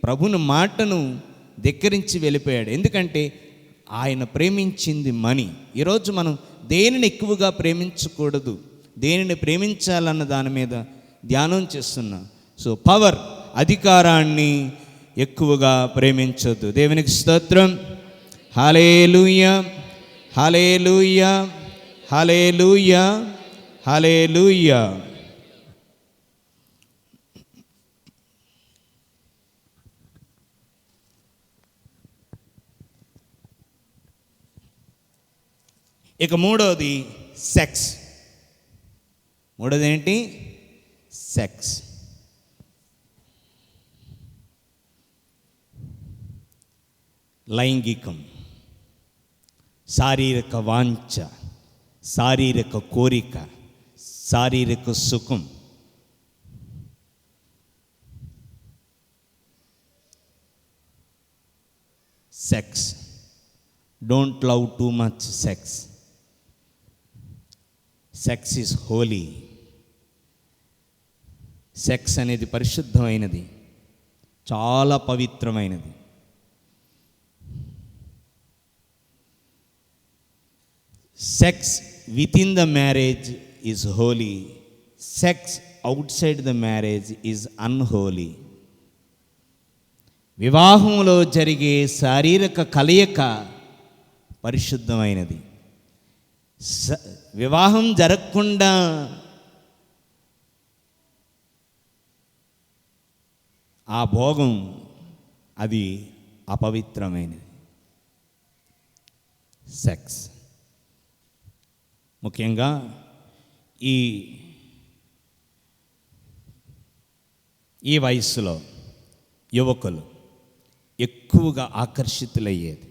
ప్రభుని మాటను ధిక్కరించి వెళ్ళిపోయాడు. ఎందుకంటే ఆయన ప్రేమించింది మనీ. ఈరోజు మనం దేనిని ఎక్కువగా ప్రేమించకూడదు, దేనిని ప్రేమించాలన్న దాని మీద ధ్యానం చేస్తున్నాం. సో పవర్, అధికారాన్ని ఎక్కువగా ప్రేమించొద్దు. దేవునికి స్తోత్రం. హల్లెలూయా, హల్లెలూయా, హల్లెలూయా, హల్లెలూయా. ఇక మూడోది సెక్స్. మూడోది ఏంటి? సెక్స్. లైంగికం, శారీరక వాంఛ, శారీరక కోరిక, శారీరక సుఖం. Sex. Don't love too much sex. Sex is Holi. Sex అనేది పరిశుద్ధమైనది, చాలా పవిత్రమైనది. Sex within the marriage is Holi. Sex out side the marriage is unholy. వివాహంలో జరిగే శారీరక కలయిక పరిశుద్ధమైనది. వివాహం జరగకుండా ఆ భోగం అది అపవిత్రమైనది. సెక్స్ ముఖ్యంగా ఈ వయస్సులో యువకులు ఎక్కువగా ఆకర్షితులయ్యేది,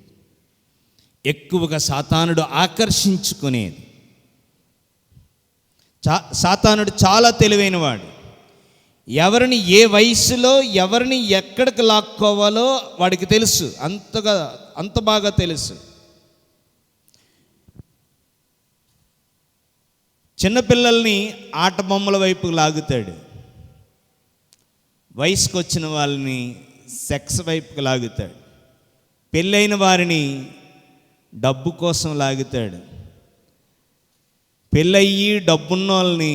ఎక్కువగా సాతానుడు ఆకర్షించుకునేది. సాతానుడు చాలా తెలివైనవాడు. ఎవరిని ఏ వయసులో ఎవరిని ఎక్కడికి లాక్కోవాలో వాడికి తెలుసు, అంత బాగా తెలుసు. చిన్నపిల్లల్ని ఆట బొమ్మల వైపు లాగుతాడు, వయసుకు వచ్చిన వాళ్ళని సెక్స్ వైపుకి లాగుతాడు, పెళ్ళైన వారిని డబ్బు కోసం లాగుతాడు, పెళ్ళయ్యి డబ్బున్న వాళ్ళని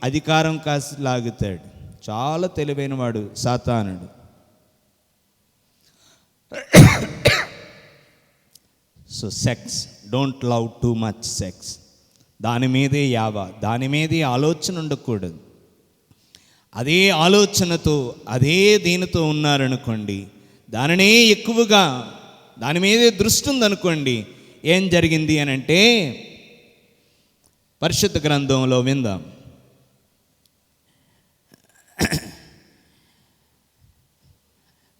అధికారం కాసి లాగుతాడు. చాలా తెలివైన వాడు సాతానుడు. So sex, don't love too much sex. దాని మీదే దాని మీదే ఆలోచన ఉండకూడదు. అదే ఆలోచనతో అదే దీనితో ఉన్నారనుకోండి, దానినే ఎక్కువగా దాని మీదే దృష్టి ఉందనుకోండి, ఏం జరిగింది అని అంటే పరిశుద్ధ గ్రంథంలో విందాం.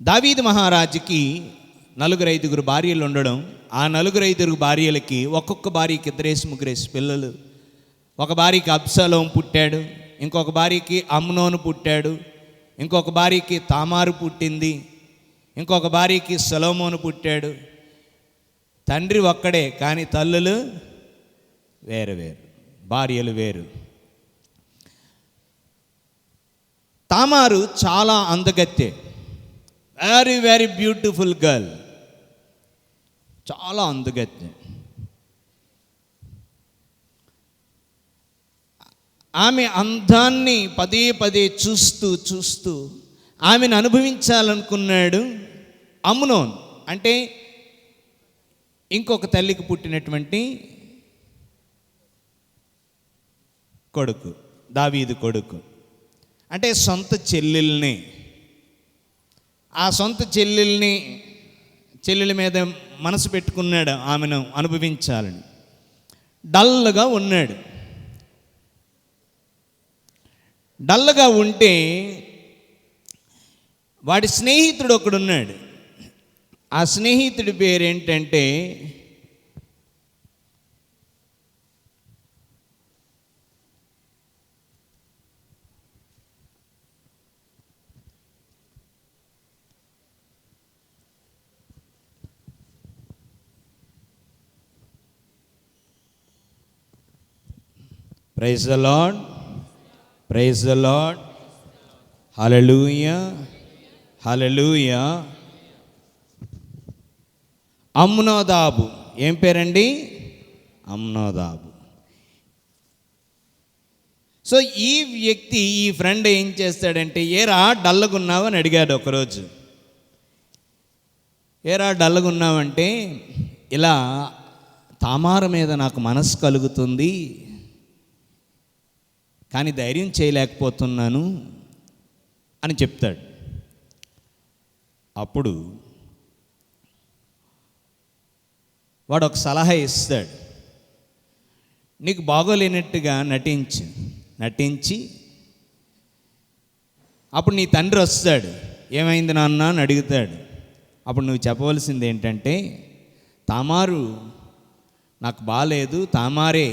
దావీదు మహారాజుకి 4-5 భార్యలు ఉండడం, ఆ 4-5 భార్యలకి ఒక్కొక్క భార్యకి 2-3 పిల్లలు. ఒక భార్యకి అబ్షాలోము పుట్టాడు, ఇంకొక భార్యకి అమ్నోను పుట్టాడు, ఇంకొక భార్యకి తామారు పుట్టింది, ఇంకొక భార్యకి సొలొమోను పుట్టాడు. తండ్రి ఒక్కడే కానీ తల్లులు వేరు వేరు, భార్యలు వేరు. తామారు చాలా అందగత్తె, వెరీ వెరీ బ్యూటిఫుల్ గర్ల్, చాలా అందగత్తె. ఆమె అందాన్ని పదే పదే చూస్తూ ఆమెను అనుభవించాలనుకున్నాడు అమ్నోన్. అంటే ఇంకొక తల్లికి పుట్టినటువంటి కొడుకు, దావీదు కొడుకు. అంటే సొంత చెల్లెల్ని, ఆ సొంత చెల్లెల మీద మనసు పెట్టుకున్నాడు ఆమెను అనుభవించాలని. డల్గా ఉన్నాడు. డల్గా ఉంటే వాడి స్నేహితుడు ఒకడున్నాడు. ఆ స్నేహితుడి పేరేంటంటే praise the Lord, praise the Lord, hallelujah, hallelujah. అమ్నోదాబు. ఏం పేరండి? అమ్నోదాబు. సో ఈ వ్యక్తి, ఈ ఫ్రెండ్ ఏం చేస్తాడంటే, ఏరా డల్లగున్నావు అని అడిగాడు ఒకరోజు. ఏరా డల్లగున్నావంటే, ఇలా తామారు మీద నాకు మనసు కలుగుతుంది కానీ ధైర్యం చేయలేకపోతున్నాను అని చెప్తాడు. అప్పుడు వాడు ఒక సలహా ఇస్తాడు. నీకు బాగోలేనట్టుగా నటించి అప్పుడు నీ తండ్రి వస్తాడు. ఏమైంది నాన్న అని అడుగుతాడు. అప్పుడు నువ్వు చెప్పవలసింది ఏంటంటే, తామారు నాకు బాలేదు, తామారే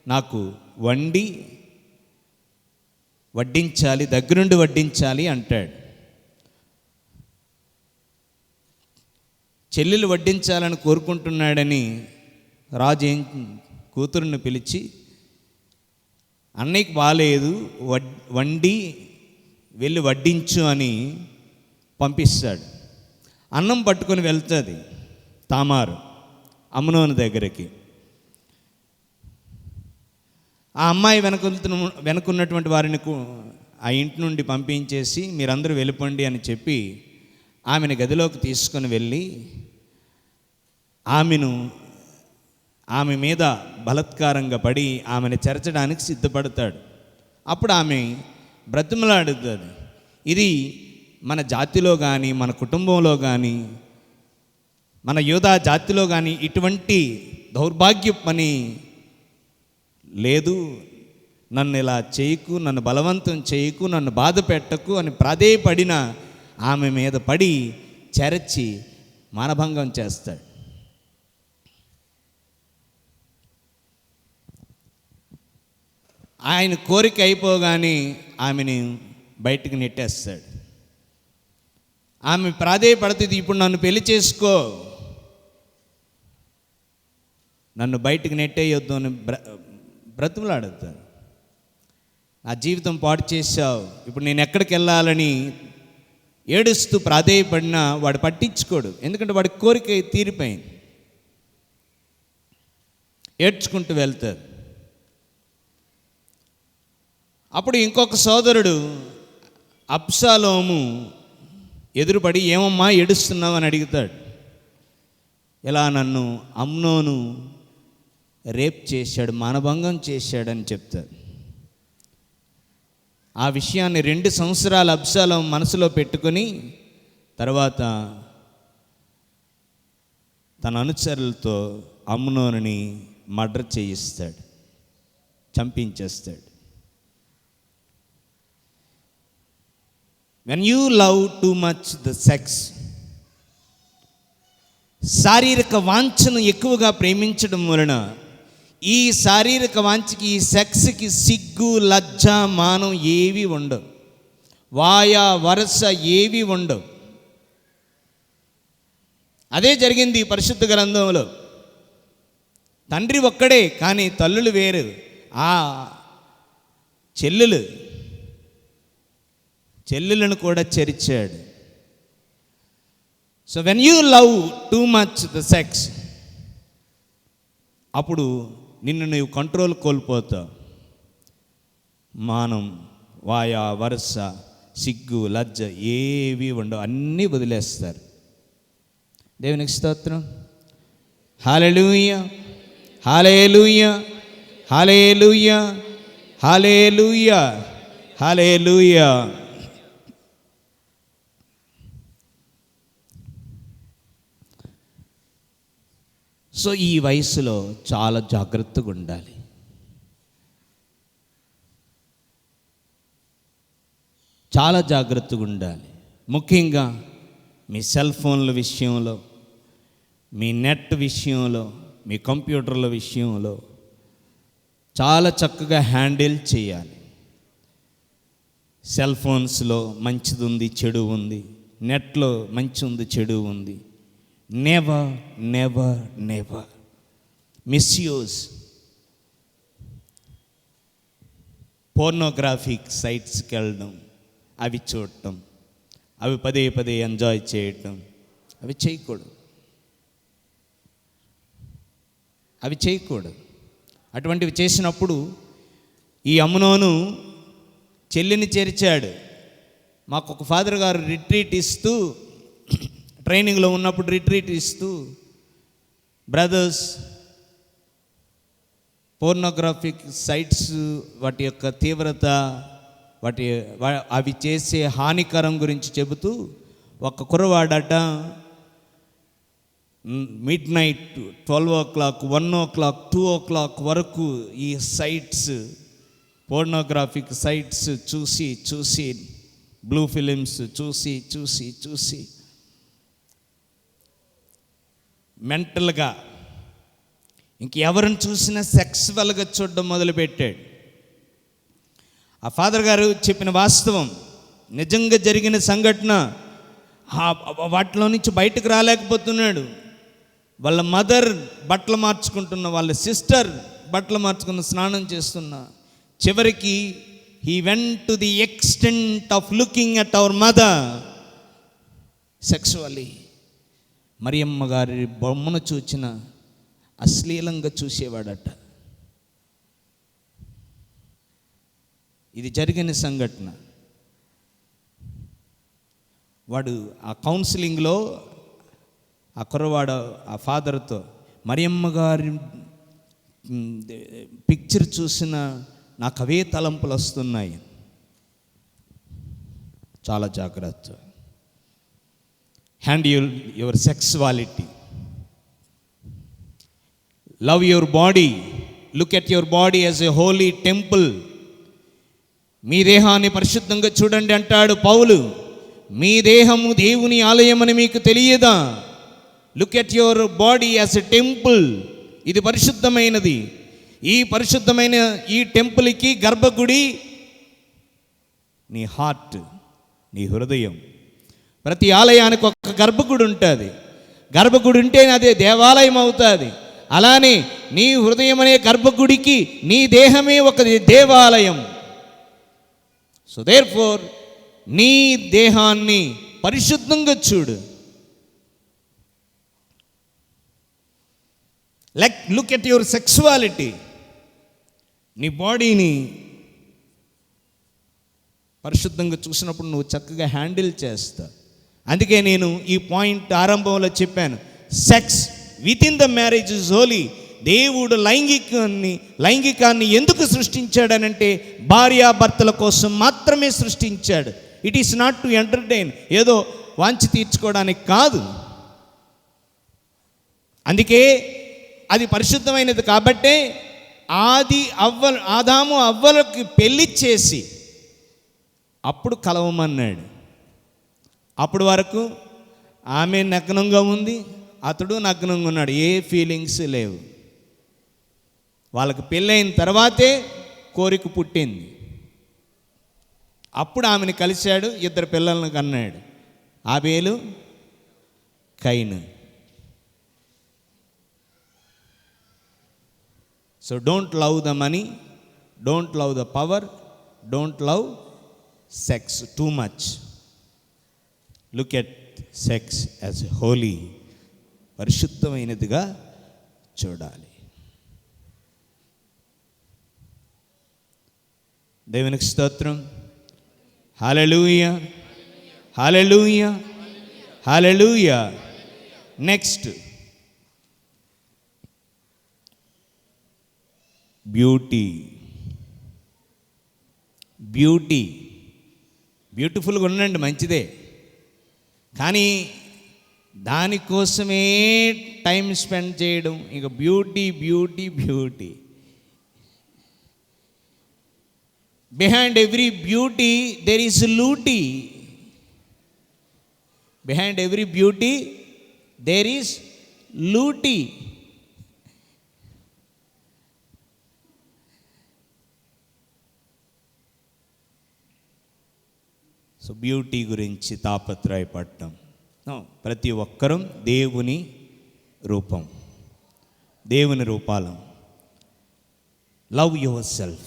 నాకు వడ్డించాలి, దగ్గరుండి వడ్డించాలి అంటాడు. చెల్లెలు వడ్డించాలని కోరుకుంటున్నాడని రాజు కూతురుని పిలిచి, అన్నయ్యకి బాలేదు, వండి వెళ్ళి వడ్డించు అని పంపిస్తాడు. అన్నం పట్టుకొని వెళ్తుంది తామారు అమ్నోను దగ్గరికి. ఆ అమ్మాయి వెనకున్నటువంటి వారిని ఆ ఇంటి నుండి పంపించేసి మీరందరూ వెళ్ళిపోండి అని చెప్పి ఆమెను గదిలోకి తీసుకొని వెళ్ళి ఆమె మీద బలాత్కారంగా పడి ఆమెను చెరచడానికి సిద్ధపడతాడు. అప్పుడు ఆమె బ్రతిమలాడుతుంది. ఇది మన జాతిలో కానీ, మన కుటుంబంలో కానీ, మన యోధా జాతిలో కానీ ఇటువంటి దౌర్భాగ్య పని లేదు. నన్ను ఇలా చేయకు, నన్ను బలవంతం చేయకు, నన్ను బాధ పెట్టకు అని ప్రాధేయపడిన ఆమె మీద పడి చెరచి మానభంగం చేస్తాడు. ఆయన కోరిక అయిపోగానే ఆమెని బయటికి నెట్టేస్తాడు. ఆమె ప్రాధేయపడుతుంది, ఇప్పుడు నన్ను పెళ్లి చేసుకో, నన్ను బయటికి నెట్టేయొద్దు అని బ్రతుములాడుతాడు. నా జీవితం పాడు చేశావు, ఇప్పుడు నేను ఎక్కడికి వెళ్ళాలని ఏడుస్తూ ప్రాధేయపడినా వాడు పట్టించుకోడు. ఎందుకంటే వాడి కోరిక తీరిపోయింది. ఏడ్చుకుంటూ వెళ్తారు. అప్పుడు ఇంకొక సోదరుడు అబ్షాలోము ఎదురుపడి, ఏమమ్మా ఏడుస్తున్నావు అని అడుగుతాడు. ఇలా నన్ను అమ్నోను రేప్ చేశాడు, మానభంగం చేశాడని చెప్తాడు. ఆ విషయాన్ని 2 సంవత్సరాలు అబ్షాలోము మనసులో పెట్టుకొని తర్వాత తన అనుచరులతో అమ్నోనుని మర్డర్ చేయిస్తాడు, చంపించేస్తాడు. When you love too much the sex, శారీరక వాంఛను ఎక్కువగా ప్రేమించడం వలన ఈ శారీరక వాంఛకి, ఈ సెక్స్కి సిగ్గు, లజ్జ, మానం ఏవి ఉండవు, వాయా వరస ఏవి ఉండవు. అదే జరిగింది పరిశుద్ధ గ్రంథంలో. తండ్రి ఒక్కడే కానీ తల్లులు వేరు. ఆ చెల్లెలను కూడా చెరిచాడు. So when you love too much the sex, అప్పుడు నిన్ను నువ్వు కంట్రోల్ కోల్పోతావు. మానం, వాయా వరుస, సిగ్గు, లజ్జ ఏవి ఉండవు, అన్నీ వదిలేస్తారు. దేవునికి స్తోత్రం. హల్లెలూయా, హల్లెలూయా, హల్లెలూయా, హల్లెలూయా, హల్లెలూయా. సో ఈ వయసులో చాలా జాగ్రత్తగా ఉండాలి. చాలా జాగ్రత్తగా ఉండాలి. ముఖ్యంగా మీ సెల్ ఫోన్ల విషయంలో, మీ నెట్ విషయంలో, మీ కంప్యూటర్ల విషయంలో చాలా చక్కగా హ్యాండిల్ చేయాలి. సెల్ ఫోన్స్లో మంచిది ఉంది, చెడు ఉంది. నెట్లో మంచి ఉంది, చెడు ఉంది. Never never never misuse pornographic సైట్స్కి వెళ్ళడం, అవి చూడటం, అవి పదే పదే ఎంజాయ్ చేయటం, అవి చేయకూడదు. అటువంటివి చేసినప్పుడు ఈ అమ్నోను చెల్లిని చేర్చాడు. మాకు ఒక ఫాదర్ గారు రిట్రీట్ ఇస్తూ, ట్రైనింగ్లో ఉన్నప్పుడు రిట్రీట్ ఇస్తూ, బ్రదర్స్, పోర్నోగ్రాఫిక్ సైట్స్ వాటి యొక్క తీవ్రత, అవి చేసే హానికరం గురించి చెబుతూ, ఒక కుర్రవాడట mid night 12 o'clock, 1 o'clock, 2 o'clock వరకు ఈ సైట్స్, పోర్నోగ్రాఫిక్ సైట్స్ చూసి బ్లూ ఫిలిమ్స్ చూసి మెంటల్గా ఇంకెవరిని చూసినా సెక్సువల్గా చూడడం మొదలుపెట్టాడు. ఆ ఫాదర్ గారు చెప్పిన వాస్తవం, నిజంగా జరిగిన సంఘటన. వాటిలో నుంచి బయటకు రాలేకపోతున్నాడు. వాళ్ళ మదర్ బట్టలు మార్చుకుంటున్న, వాళ్ళ సిస్టర్ బట్టలు మార్చుకున్న, స్నానం చేస్తున్న, చివరికి he went to the extent of looking at our mother sexually. Mariyamma గారి బొమ్మను చూచిన అశ్లీలంగా చూసేవాడట. ఇది జరిగిన సంఘటన. వాడు ఆ కౌన్సిలింగ్లో ఆ కుర్రవాడు ఆ ఫాదర్తో, మరియమ్మ గారి పిక్చర్ చూసిన నాకు అవే తలంపులు వస్తున్నాయి. చాలా జాగ్రత్త. Handle your sexuality. Love your body. Look at your body as a holy temple. మీ దేహాన్ని పరిశుద్ధంగా చూడండి అంటాడు పౌలు. మీ దేహము దేవుని ఆలయమని మీకు తెలియదా? Look at your body as a temple. ఇది పరిశుద్ధమైనది. ఈ పరిశుద్ధమైన ఈ టెంపుల్కి గర్భగుడి నీ హార్ట్, నీ హృదయం. ప్రతి ఆలయానికి ఒక గర్భగుడి ఉంటుంది. గర్భగుడి ఉంటేనే అదే దేవాలయం అవుతుంది. అలానే నీ హృదయం అనే గర్భగుడికి నీ దేహమే ఒక దేవాలయం. సో దేర్ఫోర్ నీ దేహాన్ని పరిశుద్ధంగా చూడు. Look at your sexuality. నీ బాడీని పరిశుద్ధంగా చూసినప్పుడు నువ్వు చక్కగా హ్యాండిల్ చేస్తావు. అందుకే నేను ఈ పాయింట్ ఆరంభంలో చెప్పాను, sex within the marriage is holy. దేవుడు లైంగికాన్ని ఎందుకు సృష్టించాడనంటే భార్యాభర్తల కోసం మాత్రమే సృష్టించాడు. It is not to entertain, ఏదో వాంఛ తీర్చుకోవడానికి కాదు. అందుకే అది పరిశుద్ధమైనది. కాబట్టే ఆదాము అవ్వలకి పెళ్లి చేసి అప్పుడు కలవమన్నాడు. అప్పుడు వరకు ఆమె నగ్నంగా ఉంది, అతడు నగ్నంగా ఉన్నాడు. ఏ ఫీలింగ్స్ లేవు. వాళ్ళకి పెళ్ళైన తర్వాతే కోరిక పుట్టింది. అప్పుడు ఆమెను కలిశాడు, 2 పిల్లలను కన్నాడు, ఆబేలు, కయీను. So don't love the money, don't love the power, don't love sex too much. Look at sex as holy. పరిశుద్ధమైనదిగా చూడాలి. దేవునికి స్తోత్రం. Hallelujah, hallelujah, hallelujah. Next, beauty. బ్యూటిఫుల్గా ఉండండి, మంచిదే. కానీ దానికోసమే టైం స్పెండ్ చేయడం, ఇక beauty. Behind every beauty there is లూటీ. Behind every beauty there is లూటీ. సో బ్యూటీ గురించి తాపత్రయపడటం. ప్రతి ఒక్కరూ దేవుని రూపం, దేవుని రూపాలం. Love yourself,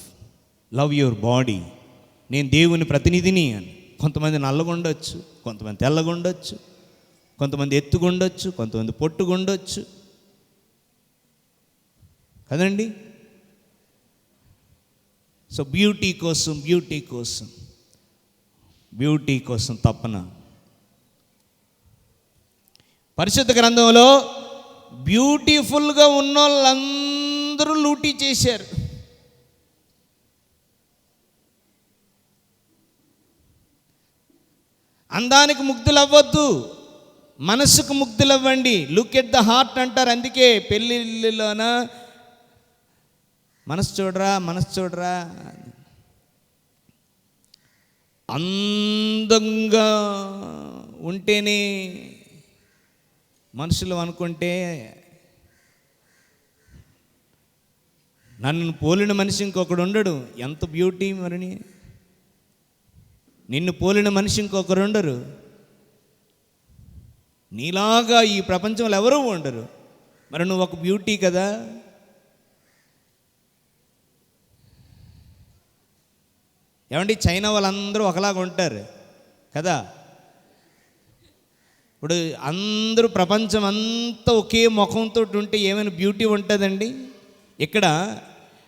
love your body. నేను దేవుని ప్రతినిధిని అని. కొంతమంది నల్లగుండొచ్చు, కొంతమంది తెల్లగుండొచ్చు, కొంతమంది ఎత్తుగుండొచ్చు, కొంతమంది పొట్టుగుండొచ్చు కదండి. సో బ్యూటీ కోసం తపన. పరిశుద్ధ గ్రంథంలో బ్యూటిఫుల్గా ఉన్న వాళ్ళందరూ లూటీ చేశారు. అందానికి ముగ్ధులవ్వద్దు, మనసుకు ముగ్ధులవ్వండి. లుక్ ఎట్ ద హార్ట్ అంటారు. అందుకే పెళ్ళిళ్ళలోన మనసు చూడరా. అందంగా ఉంటేనే మనుషులు అనుకుంటే, నన్ను పోలిన మనిషి ఇంకొకడు ఉండడు. ఎంత బ్యూటీ మరిని. నిన్ను పోలిన మనిషి ఇంకొకరు ఉండరు. నీలాగా ఈ ప్రపంచంలో ఎవరూ ఉండరు. మరి నువ్వు ఒక బ్యూటీ కదా. ఏమండి, చైనా వాళ్ళందరూ ఒకలాగా ఉంటారు కదా. ఇప్పుడు అందరూ ప్రపంచం అంతా ఒకే ముఖంతో ఉంటే ఏమైనా బ్యూటీ ఉంటుందండి? ఇక్కడ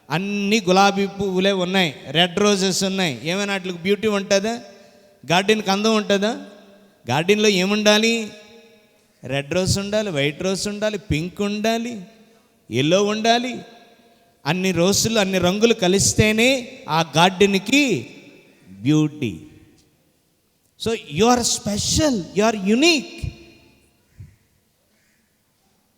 అన్ని గులాబీ పువ్వులే ఉన్నాయి, రెడ్ రోజెస్ ఉన్నాయి. ఏమైనా వాటికి బ్యూటీ ఉంటుందా? గార్డెన్కి అందం ఉంటుందా? గార్డెన్లో ఏముండాలి? రెడ్ రోజ్ ఉండాలి, వైట్ రోజ్ ఉండాలి, పింక్ ఉండాలి, ఎల్లో ఉండాలి. అన్ని రోజులు అన్ని రంగులు కలిస్తేనే ఆ గార్డెన్కి beauty. So you are special, you are unique.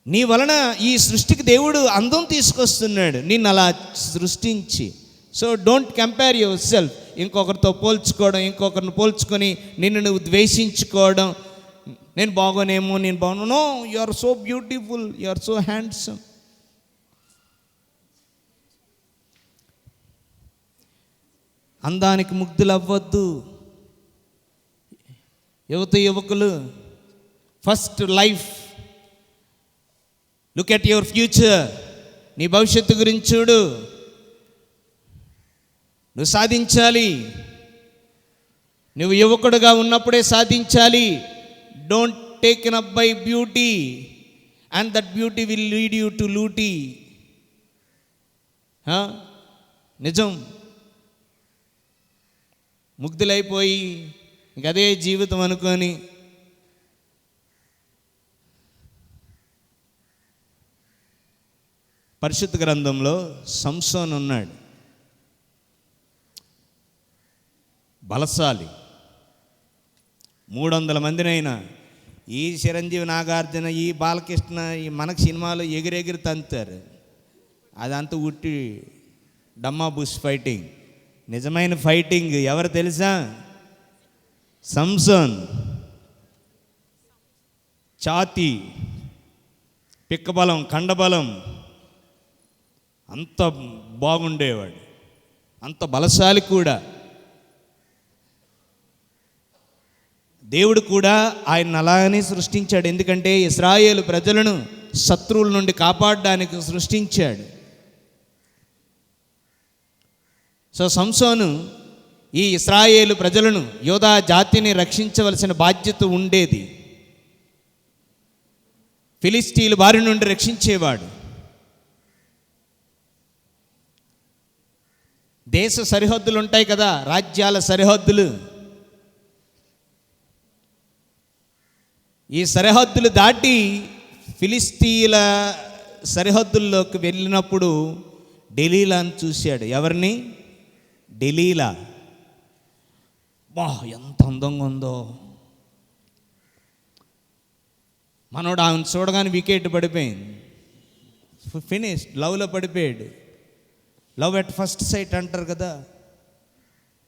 నీ వలన ఈ సృష్టికి దేవుడు అందం తీసుకొస్తున్నాడు, నిన్ను అలా సృష్టించి. So don't compare your self. ఇంకొకరితో పోల్చుకోవడం, ఇంకొకరిని పోల్చుకొని నిన్ను నువ్వు ద్వేషించుకోవడం, నేను బాగోనేమో, నేను బాగున్నా. No, you are so beautiful, you are so handsome. అందానికి ముగ్ధులవ్వద్దు. యువకులు, first life, look at your future. నీ భవిష్యత్తు గురించి చూడు. నువ్వు సాధించాలి. నువ్వు యువకుడుగా ఉన్నప్పుడే సాధించాలి. Don't taken up by beauty and that beauty will lead you to లూటీ. నిజం. ముగ్ధులైపోయి ఇంకదే జీవితం అనుకొని పరిశుద్ధ గ్రంథంలో సంసోన్ ఉన్నాడు. బలశాలి. 300 మందినైనా ఈ చిరంజీవి, నాగార్జున, ఈ బాలకృష్ణ, ఈ మనకు సినిమాలు ఎగిరెగిరి తంతారు. అదంతా ఉట్టి డమ్మా బుష్ ఫైటింగ్. నిజమైన ఫైటింగ్ ఎవరు తెలుసా? సంసోన్. ఛాతీ, పిక్కబలం, కండబలం అంత బాగుండేవాడు, అంత బలశాలి కూడా. దేవుడు కూడా ఆయన అలానే సృష్టించాడు. ఎందుకంటే ఇశ్రాయేలు ప్రజలను శత్రువుల నుండి కాపాడడానికి సృష్టించాడు. సో సంసోను ఈ ఇశ్రాయేలు ప్రజలను, యోధా జాతిని రక్షించవలసిన బాధ్యత ఉండేది. ఫిలిస్తీన్ల బారి నుండి రక్షించేవాడు. దేశ సరిహద్దులు ఉంటాయి కదా, రాజ్యాల సరిహద్దులు. ఈ సరిహద్దులు దాటి ఫిలిస్తీన్ల సరిహద్దుల్లోకి వెళ్ళినప్పుడు డెలీలాను చూశాడు. ఎవరిని? డెలీలా. వా, ఎంత అందంగా ఉందో. మనోడు ఆమెను చూడగానే వికెట్ పడిపోయింది. ఫినిష్. లవ్లో పడిపోయాడు. లవ్ ఎట్ ఫస్ట్ సైట్ అంటారు కదా.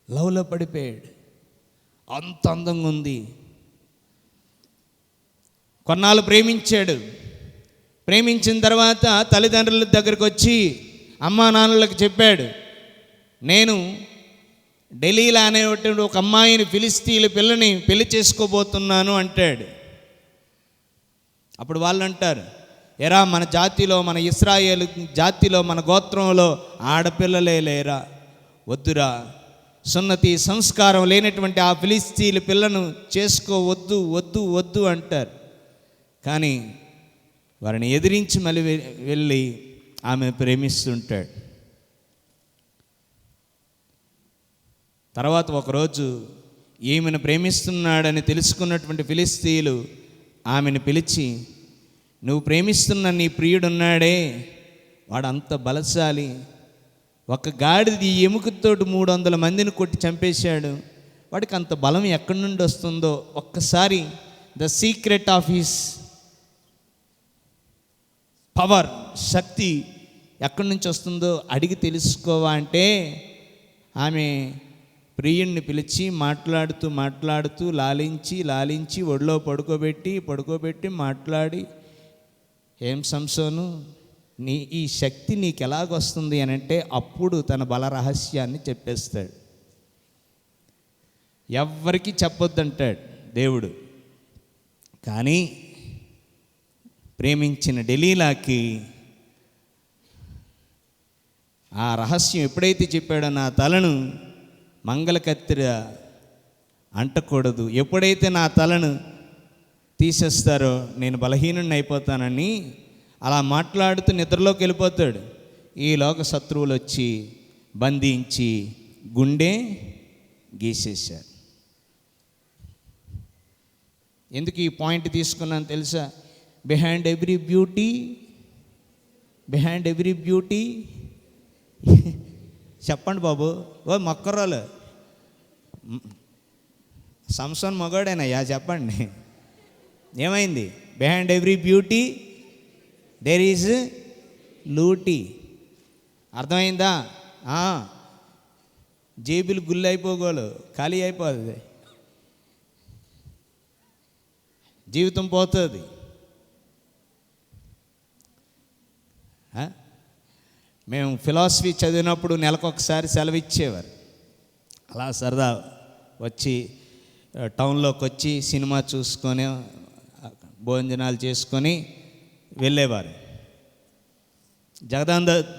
లవ్లో పడిపోయాడు. అంత అందంగా ఉంది. కొన్నాళ్ళు ప్రేమించాడు. ప్రేమించిన తర్వాత తల్లిదండ్రుల దగ్గరికి వచ్చి అమ్మా నాన్నలకు చెప్పాడు, నేను ఢిల్లీలో అనేటువంటి ఒక అమ్మాయిని, ఫిలిస్తీన్ల పిల్లని పెళ్లి చేసుకోబోతున్నాను అంటాడు. అప్పుడు వాళ్ళు అంటారు, ఎరా మన జాతిలో, మన ఇశ్రాయేలు జాతిలో, మన గోత్రంలో ఆడపిల్లలే లేరా, వద్దురా, సున్నతి సంస్కారం లేనటువంటి ఆ ఫిలిస్తీన్ల పిల్లను చేసుకోవద్దు, వద్దు వద్దు అంటారు. కానీ వారిని ఎదిరించి మళ్ళీ వెళ్ళి ఆమె ప్రేమిస్తుంటాడు. తర్వాత ఒకరోజు ఈమెను ప్రేమిస్తున్నాడని తెలుసుకున్నటువంటి ఫిలిస్తీన్లు ఆమెను పిలిచి, నువ్వు ప్రేమిస్తున్న నీ ప్రియుడున్నాడే, వాడు అంత బలశాలి, ఒక గాడిది ఎముకతోటి 300 మందిని కొట్టి చంపేశాడు, వాడికి అంత బలం ఎక్కడి నుండి వస్తుందో ఒక్కసారి the secret of his power, శక్తి ఎక్కడి నుంచి వస్తుందో అడిగి తెలుసుకోవా అంటే, ఆమె ప్రియుణ్ణి పిలిచి మాట్లాడుతూ లాలించి ఒడిలో పడుకోబెట్టి మాట్లాడి, ఏం సంసోను, ఈ శక్తి నీకు ఎలాగొస్తుంది అని అంటే అప్పుడు తన బల రహస్యాన్ని చెప్పేస్తాడు. ఎవ్వరికీ చెప్పొద్దంటాడు దేవుడు. కానీ ప్రేమించిన డెలీలాకి ఆ రహస్యం ఎప్పుడైతే చెప్పాడో, నా తలను మంగళ కత్తెర అంటకూడదు, ఎప్పుడైతే నా తలను తీసేస్తారో నేను బలహీనుడిని అయిపోతానని అలా మాట్లాడుతూ నిద్రలోకి వెళ్ళిపోతాడు. ఈలోక శత్రువులు వచ్చి బంధించి గుండె గీసేశారు. ఎందుకు ఈ పాయింట్ తీసుకున్నాను తెలుసా? బిహైండ్ ఎవ్రీ బ్యూటీ చెప్పండి బాబు, ఓ మొక్కరోలు సంసోన్ మగోడేనయ్యా, చెప్పండి ఏమైంది? Behind every beauty there is looty. అర్థమైందా? జేబులు గుళ్ళు అయిపోగోలు, ఖాళీ అయిపోతుంది, జీవితం పోతుంది. మేము ఫిలాసఫీ చదివినప్పుడు నెలకొకసారి సెలవు ఇచ్చేవారు. అలా సరదా వచ్చి టౌన్లోకి వచ్చి సినిమా చూసుకొని భోజనాలు చేసుకొని వెళ్ళేవారు.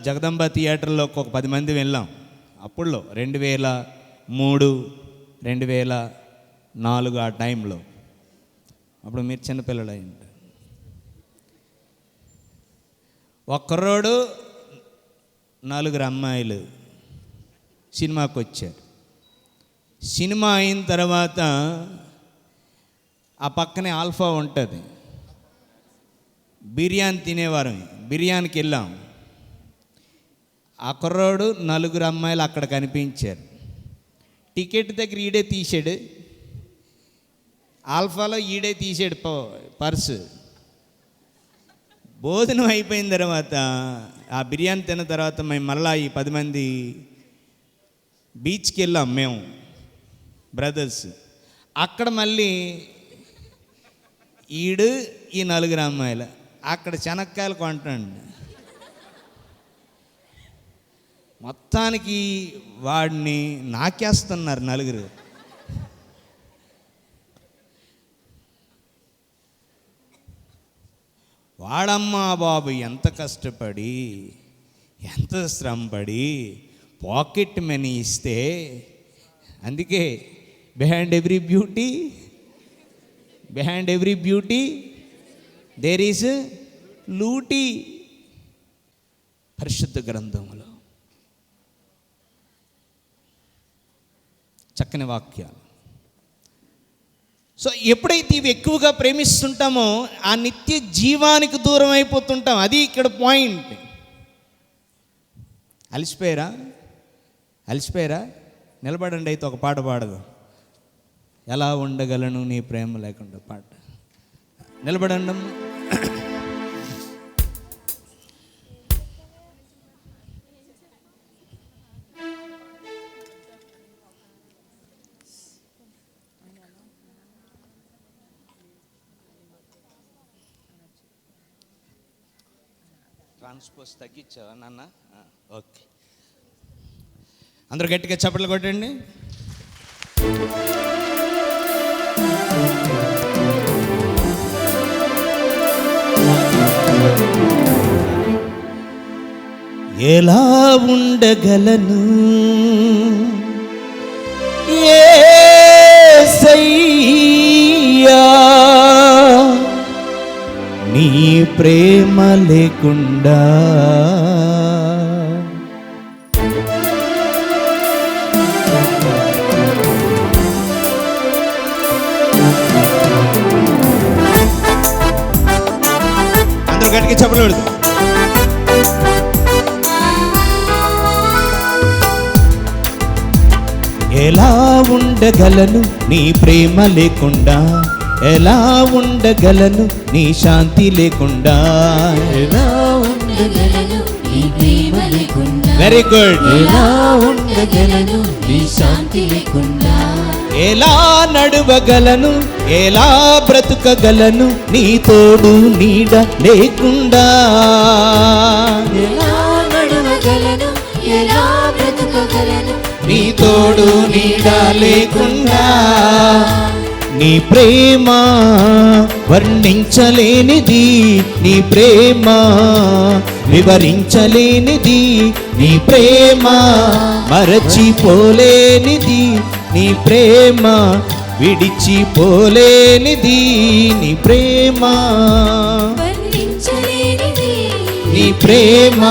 జగదంబ థియేటర్లోకి ఒక 10 మంది వెళ్ళాం. అప్పుడులో 2003, 2004 ఆ టైంలో. అప్పుడు మీరు చిన్నపిల్లలు అయి ఉంటారు. ఒక్కరోడు 4 అమ్మాయిలు సినిమాకి వచ్చారు. సినిమా అయిన తర్వాత ఆ పక్కనే ఆల్ఫా ఉంటుంది, బిర్యానీ తినేవారు. బిర్యానీకి వెళ్ళాం. ఆ కుర్రోడు 4 అమ్మాయిలు అక్కడ కనిపించారు. టికెట్ దగ్గర ఈడే తీసాడు, ఆల్ఫాలో ఈడే తీసాడు పర్సు. భోజనం అయిపోయిన తర్వాత, ఆ బిర్యానీ తిన్న తర్వాత మేము మళ్ళీ ఈ 10 మంది బీచ్కి వెళ్ళాం మేము బ్రదర్స్. అక్కడ మళ్ళీ ఈడు ఈ 4 అమ్మాయిలు అక్కడ శనక్కాయలు కొంటాడు. మొత్తానికి వాడిని నాకేస్తున్నారు 4. వాడమ్మా బాబు ఎంత కష్టపడి, ఎంత శ్రమపడి పాకెట్ మనీ ఇస్తే, అందుకే behind every beauty there is looty. పరిశుద్ధ గ్రంథంలో చక్కని వాక్యాలు. సో ఎప్పుడైతే ఇవి ఎక్కువగా ప్రేమిస్తుంటామో ఆ నిత్య జీవానికి దూరం అయిపోతుంటాం. అది ఇక్కడ పాయింట్. అలసిపోయారా? నిలబడండి, అయితే ఒక పాట పాడదు. ఎలా ఉండగలను నీ ప్రేమ లేకుండా పాట. నిలబడండి. ట్రాన్స్పోజ్ తగ్గించావా నాన్న? ఓకే, అందరూ గట్టిగా చప్పట్లు కొట్టండి. ఎలా ఉండగలను యేసయ్యా నీ ప్రేమ లేకుండా? అందరూ గట్టిగా చప్పట్లు కొడతారు. ఎలా ఉండగలను నీ ప్రేమ లేకుండా? ఎలా ఉండగలను నీ శాంతి లేకుండా? ఎలా ఉండగలను నీ ప్రేమ లేకుండా? Very good. ఎలా ఉండగలను నీ శాంతి లేకుండా? ఎలా నడువగలను, ఎలా బ్రతుకగలను నీ తోడు నీడ లేకుండా? ఎలా నడవగలను, ఎలా బ్రతకగలను నీ తోడు నీడ లేకుండా? నీ ప్రేమ వర్ణించలేనిది, నీ ప్రేమ వివరించలేనిది, నీ ప్రేమ మరచిపోలేనిది, నీ ప్రేమ విడిచిపోలేనిది, నీ ప్రేమ వర్ణించలేనిది, నీ ప్రేమ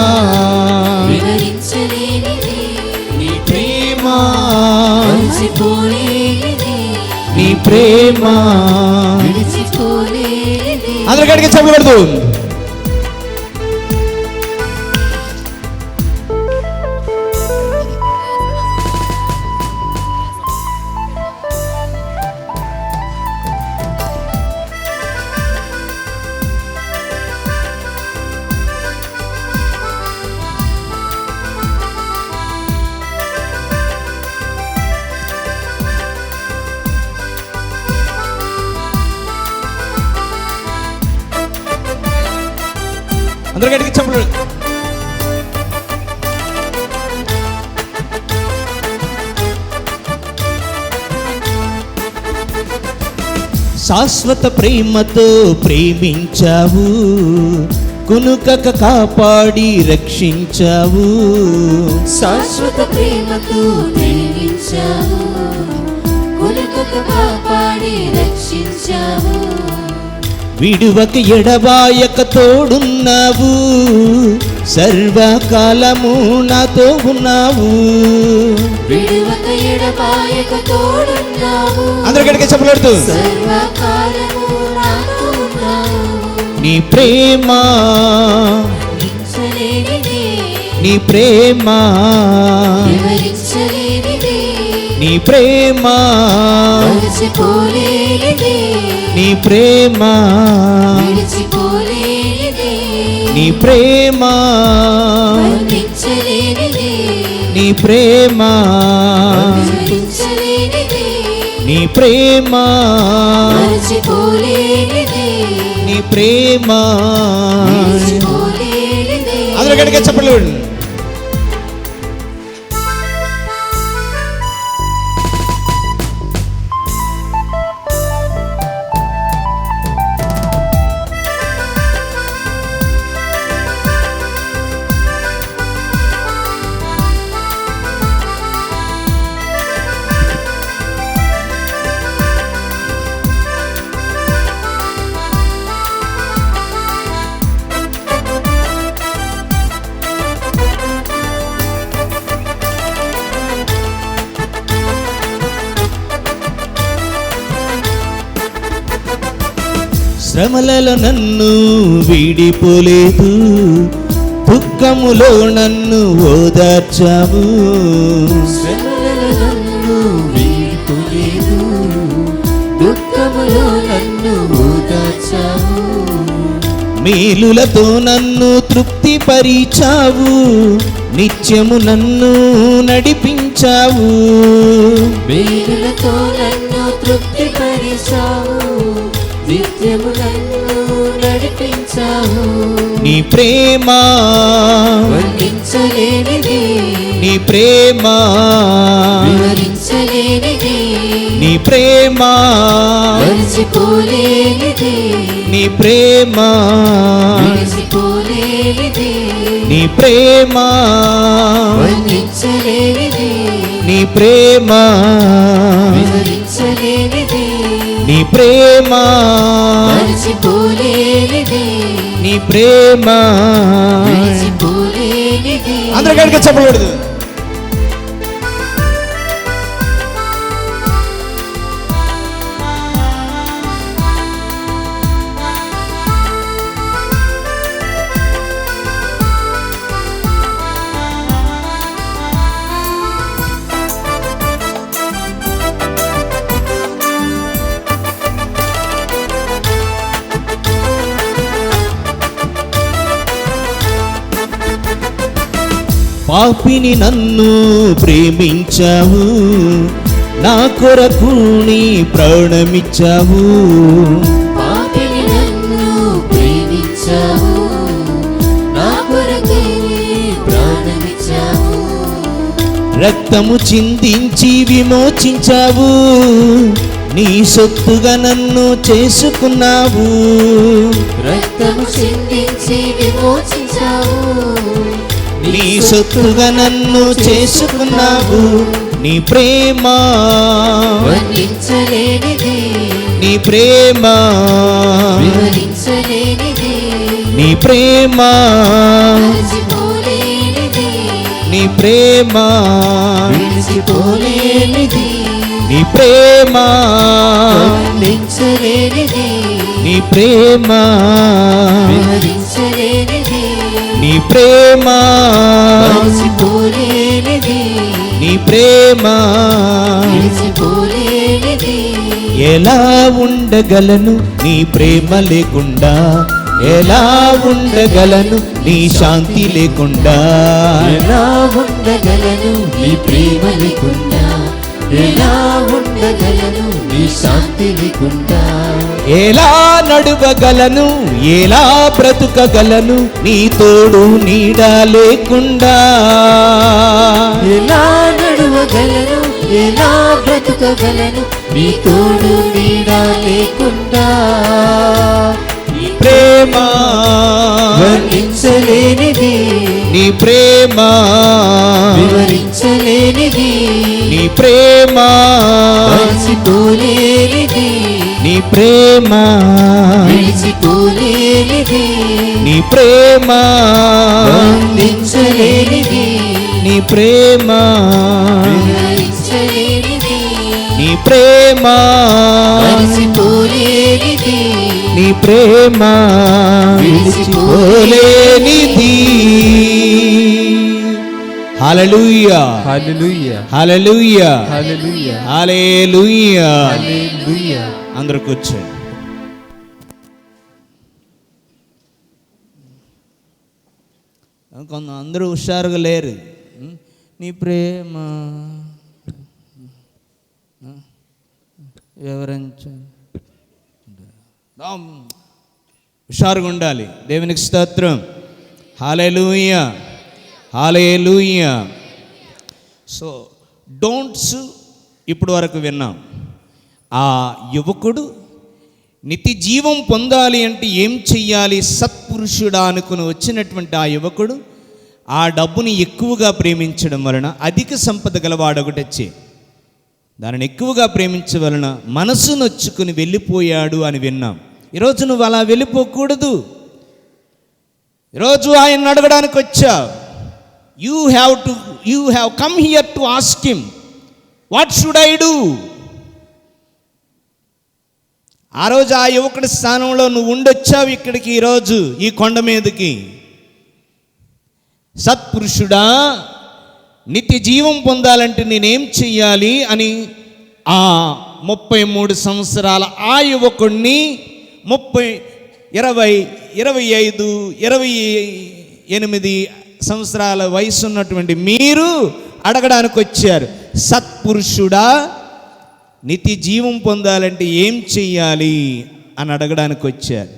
వివరించలేనిది, నీ ప్రేమ మరిచిపోలేనిది, నీ ప్రేమ. విడిచిపోలేనిది. అందరూ గట్టిగా చెప్పకూడదు. అందరూ గట్టిగా చెప్పలు. శాశ్వత ప్రేమతో ప్రేమించావు, కునుకక కాపాడి రక్షించావు. శాశ్వత ప్రేమతో ప్రేమించావు, కొనుకక కాపాడి రక్షించావు. విడువక ఎడబాయక తోడున్నావు, సర్వకాలము నాతో ఉన్నావు. విడువక ఎడబాయక తోడున్నావు, అందరూ గట్టిగా చెప్పలాడుతూ సర్వకాలము నాతో ఉన్నావు. నీ ప్రేమ వర్ణించలేనిది, నీ ప్రేమ వివరించలేనిది, నీ ప్రేమ మరిచిపోలేనిది, నీ ప్రేమ విడిచిపోలేనిది, నీ ప్రేమ వర్ణించలేనిది, నీ ప్రేమ వివరించలేనిది, నీ ప్రేమ మరిచిపోలేనిది, నీ ప్రేమ. విడిచిపోలేనిది. అందరూ గట్టిగా చెప్పలేదు. శ్రమలలో నన్ను వీడిపోలేదు, దుఃఖములో నన్ను ఓదార్చావు. శ్రమలలో నన్ను వీడిపోలేదు, దుఃఖములో నన్ను ఓదార్చావు. మేలులతో నన్ను తృప్తిపరిచావు, నిత్యము నన్ను నడిపించావు. మేలులతో నన్ను తృప్తిపరిచావు, నిత్యము నన్ను నడిపించావు. నీ ప్రేమ వర్ణించలేనిది, నీ ప్రేమ వివరించలేనిది, నీ ప్రేమ మరిచిపోలేనిది, నీ ప్రేమ విడిచిపోలేనిది, నీ ప్రేమ వర్ణించలేనిది, నీ ప్రేమ వివరించలేనిది, నీ ప్రేమ మరిచిపోలేనిది, నీ ప్రేమ విడిచిపోలేనిది. అందరూ గట్టిగా చెప్పకూడదు. పాపిని నన్ను ప్రేమించావు, నా కొరకు నీ ప్రాణమిచ్చావు. పాపిని నన్ను ప్రేమించావు, నా కొరకే ప్రాణమిచ్చావు. రక్తము చిందించి విమోచించావు, నీ సొత్తుగా నన్ను చేసుకున్నావు. రక్తము చిందించి విమోచించావు, నీ సొత్తుగా నన్ను చేసుకున్నావు. నీ ప్రేమ వర్ణించలేనిది, నీ ప్రేమ వివరించలేనిది, నీ ప్రేమ మరిచిపోలేనిది, నీ ప్రేమ విడిచిపోలేనిది, నీ ప్రేమ వర్ణించలేనిది, నీ ప్రేమ వివరించలేనిది, నీ ప్రేమ మరిచిపోలేనిది, నీ ప్రేమ విడిచిపోలేనిది. ఎలా ఉండగలను నీ ప్రేమ లేకుండా, ఎలా ఉండగలను నీ శాంతి లేకుండా, ఎలా ఉండగలను నీ ప్రేమ లేకుండా, ఎలా ఉండగలను నీ శాంతి లేకుండా, ఎలా నడువగలను, ఎలా బ్రతుకగలను నీ తోడు నీడ లేకుండా, ఎలా నడువగలను, ఎలా బ్రతుకగలను నీ తోడు నీడ లేకుండా. నీ ప్రేమ వర్ణించలేనిది, నీ ప్రేమ వివరించలేనిది, నీ ప్రేమ మరిచిపోలేనిది, నీ ప్రేమ విడిచిపోలేనిది, నీ ప్రేమ వర్ణించలేనిది, నీ ప్రేమ వివరించలేనిది, నీ ప్రేమ మరిచిపోలేనిది, నీ ప్రేమ విడిచిపోలేనిది. హల్లెలూయా హల్లెలూయా హల్లెలూయా హల్లెలూయా హల్లెలూయా. హల్లెలూయా. అందరూ కూర్చోండి. కొంత అందరూ హుషారుగా లేరు. నీ ప్రేమ వివరించండి. హుషారుగా ఉండాలి. దేవునికి స్తోత్రం. హల్లెలూయా హల్లెలూయా. సో డోంట్స్ ఇప్పుడు వరకు విన్నాం. ఆ యువకుడు నిత్య జీవం పొందాలి అంటే ఏం చెయ్యాలి? సత్పురుషుడా అనుకుని వచ్చినటువంటి ఆ యువకుడు ఆ డబ్బుని ఎక్కువగా ప్రేమించడం వలన, అధిక సంపద గలవాడొకటొచ్చి దానిని ఎక్కువగా ప్రేమించడం వలన మనసు నొచ్చుకుని వెళ్ళిపోయాడు అని విన్నాం. ఈరోజు నువ్వు అలా వెళ్ళిపోకూడదు. ఈరోజు ఆయన అడగడానికి వచ్చావు. You have come here to ask him what should I do. ఆ రోజు ఆ యువకుడి స్థానంలో నువ్వు ఉండొచ్చావు ఇక్కడికి, ఈరోజు ఈ కొండ మీదకి. సత్పురుషుడా, నిత్య జీవం పొందాలంటే నేనేం చెయ్యాలి అని ఆ 33 సంవత్సరాల ఆ యువకుడిని 30, 20, 25, 28 సంవత్సరాల వయసు ఉన్నటువంటి మీరు అడగడానికి వచ్చారు. సత్పురుషుడా, నిత్య జీవం పొందాలంటే ఏం చెయ్యాలి అని అడగడానికి వచ్చారు.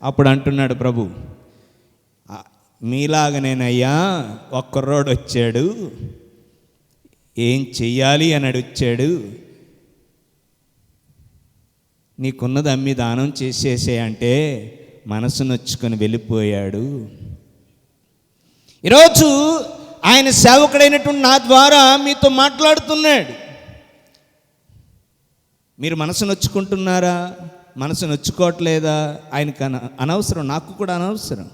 అప్పుడు అంటున్నాడు ప్రభు, మీలాగనేనయ్యా ఒక్కరోడు వచ్చాడు, ఏం చెయ్యాలి అని అడిగాడు, నీకున్నది అమ్మి దానం చేసేసే అంటే మనసు నొచ్చుకొని వెళ్ళిపోయాడు. ఈరోజు ఆయన సేవకుడైనటువంటి నా ద్వారా మీతో మాట్లాడుతున్నాడు. మీరు మనసు నొచ్చుకుంటున్నారా? మనసు నొచ్చుకోవట్లేదా? ఆయనకు అనవసరం, నాకు కూడా అనవసరం.